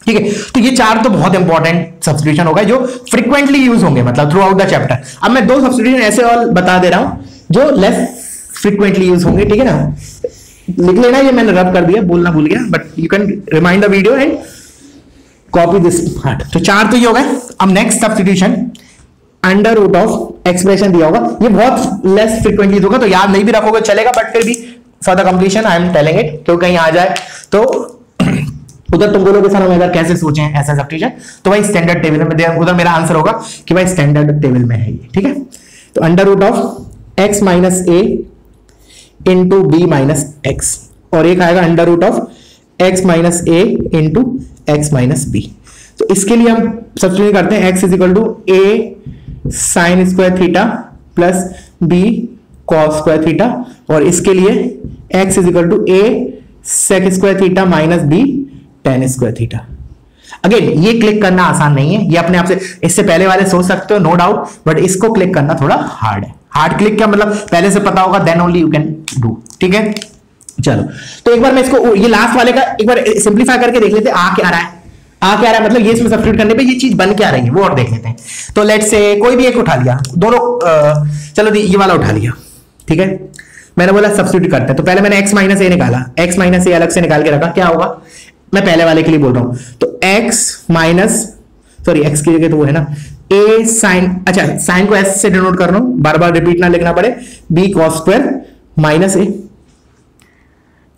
ठीक है, तो ये चार तो बहुत इंपॉर्टेंट सब्स्टिट्यूशन होगा जो फ्रीक्वेंटली यूज होंगे, मतलब थ्रू आउट द चैप्टर। अब मैं दो सब्स्टिट्यूशन ऐसे और बता दे रहा हूं जो लेस फ्रीक्वेंटली यूज होंगे। ठीक है ना, लिख लेना, ये मैंने रब कर दिया, बोलना भूल गया, but you can remind the video and copy this part. तो चार तो ये हो गए। अब next substitution under root of expression दिया होगा, ये बहुत लेस फ्रीक्वेंटली होगा, तो याद नहीं भी रखोगे चलेगा, बट फिर भी for the completion I am telling it, तो कहीं आ जाए तो उधर तुम बोलोगे सर हम अगर कैसे सोचें ऐसा सब्स्टिट्यूशन, तो भाई स्टैंडर्ड टेबल में उधर मेरा आंसर होगा कि भाई स्टैंडर्ड टेबल में है ये। ठीक है, तो under root of x minus a into b minus x, और एक आएगा under root of x minus a into x minus b. तो इसके लिए हम सब्स्टिट्यूट करते हैं, x is equal to a sine square theta plus b cos square theta, और इसके लिए x is equal to a sec square theta minus b tan square theta. Again ये क्लिक करना आसान नहीं है, ये अपने आप से, इससे पहले वाले सोच सकते हो नो डाउट, बट इसको क्लिक करना थोड़ा हार्ड है। हार्ड क्लिक क्या मतलब, पहले से पता होगा then only you can do. ठीक है, चलो तो एक बार मैं इसको ये लास्ट वाले का एक बार सिंप्लीफाई करके देख लेते हैं, आ क्या रहा है, आ क्या रहा है, मतलब ये इसमें सब्स्टिट्यूट करने पे ये चीज बन क्या रही है वो और देख लेते हैं। तो लेट्स से कोई भी एक उठा लिया, दोनों चलो ये वाला उठा लिया। ठीक है, मैंने बोला सब्स्टिट्यूट करते हैं, तो पहले मैंने x माइनस ए निकाला, x माइनस ए अलग से निकाल के रखा, क्या होगा, मैं पहले वाले के लिए बोल रहा हूं, तो x माइनस सॉरी x की जगह तो वो है ना a साइन, अच्छा साइन को s से डिनोट कर रहा हूं, बार बार रिपीट ना लिखना पड़े, b cos square minus a,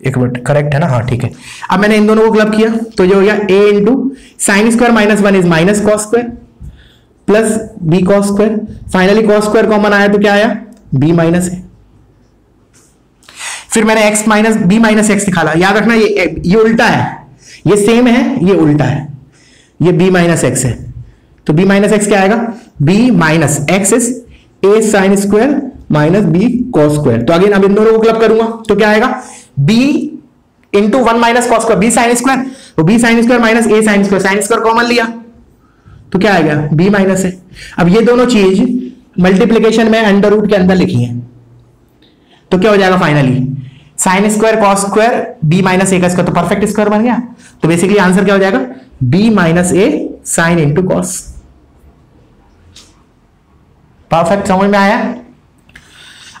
एक मिनट करेक्ट है ना, हाँ ठीक है। अब मैंने इन दोनों को क्लब किया तो ये हो गया a into sine square minus 1 is minus cos square plus b cos square, finally cos square common आया तो क्या आया, b माइनस a। फिर मैंने x minus b minus x निकाला, याद रखना ये उल्टा है, ये सेम है, ये उल्टा है, ये b माइनस x है, तो b माइनस x क्या आएगा, b minus x is a sine square minus b cos square. तो अगेन अब इन दोनों को क्लब करूंगा तो क्या आएगा, b into 1 minus cos square, b sine square, तो b sine square minus a sine square, sine square common लिया तो क्या आएगा, b माइनस है। अब ये दोनों चीज मल्टीप्लीकेशन में अंडर रूट के अंदर लिखी है, तो क्या हो जाएगा finally, sine square cos square b minus a का स्क्वायर, तो परफेक्ट स्क्वायर बन गया। तो बेसिकली आंसर क्या हो जाएगा, b माइनस ए साइन इंटू कॉस। परफेक्ट, समझ में आया?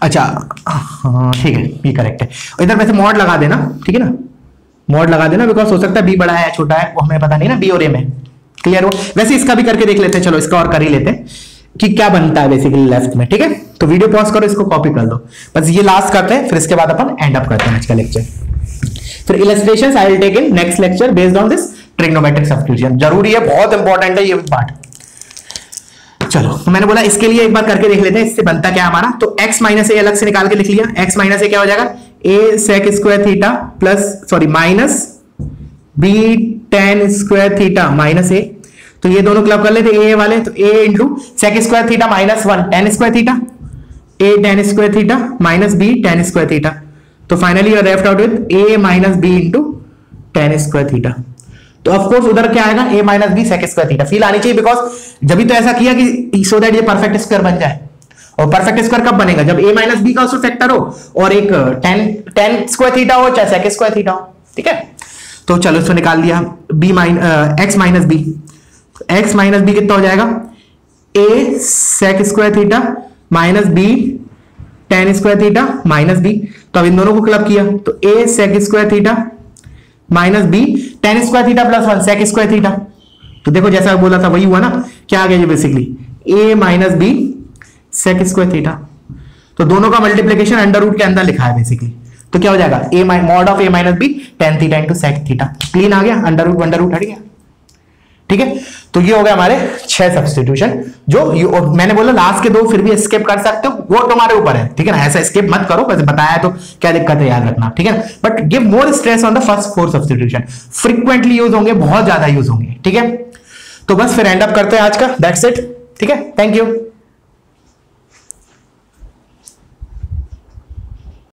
अच्छा हाँ ठीक है, ये करेक्ट है। इधर वैसे मॉड लगा देना, ठीक है ना, मॉड लगा देना, बिकॉज हो सकता है b बड़ा है या छोटा है, वो हमें पता नहीं ना b और a में। क्लियर हो? वैसे इसका भी करके देख लेते हैं, चलो इसका और कर ही लेते हैं कि क्या बनता है बेसिकली लेफ्ट में। ठीक है, तो वीडियो पॉज करो, इसको कॉपी कर दो, बस ये लास्ट करते हैं, फिर इसके बाद अपन एंड अप करते हैं आज का लेक्चर। फिर illustrations I will take in next lecture based on this trigonometric substitution. जरूरी है, बहुत इंपॉर्टेंट है ये पार्ट। चलो तो मैंने बोला इसके लिए एक बार करके देख लेते हैं, इससे बनता क्या हमारा। तो x माइनस ए अलग से निकाल के लिख लिया, x माइनस ए क्या हो जाएगा, a sec square theta plus sorry minus b tan square theta minus a, तो ये दोनों क्लब कर लेते a वाले, तो a into sec square theta minus 1 tan square theta, a tan square theta minus b tan square theta, तो finally you are left out with a minus b into tan square theta. तो of course उधर क्या आएगा, a minus b sec square theta, feel आनी चाहिए, because जब भी तो ऐसा किया कि सो दैट ये परफेक्ट स्क्वायर बन जाए। और परफेक्ट स्क्वायर कब बनेगा, जब a माइनस b का उसमें फैक्टर हो और एक tan tan स्क्वायर थीटा हो चाहे sec स्क्वायर थीटा हो, ठीक है। तो चलो इसको निकाल दिया, x minus b, x minus b कितना हो जाएगा, a sec square theta minus b tan square theta minus b। तो अब इन दोनों को क्लब किया तो a sec square theta minus b tan square theta plus 1 sec square theta. तो देखो जैसा बोला था वही हुआ ना, क्या आ गया ये basically a minus b sec square theta. तो दोनों का मल्टीप्लीकेशन अंडर रूट के अंदर लिखा है बेसिकली, तो क्या हो जाएगा a mod of a minus b tan theta into sec theta. Clean आ गया, अंडर रूट हट गया, ठीक है। तो ये हो गया हमारे 6 सब्स्टिट्यूशन। जो मैंने बोला लास्ट के 2 फिर भी स्किप कर सकते हो, वो तुम्हारे ऊपर है, ठीक है ना, ऐसा स्किप मत करो, बस बताया तो क्या दिक्कत है याद रखना, ठीक है। But give more stress on the first 4 substitution, frequently use होंगे, बहुत ज्यादा यूज होंगे, ठीक है। तो बस फिर एंड अप करते हैं आज का, दैट्स इट, ठीक है। Thank you.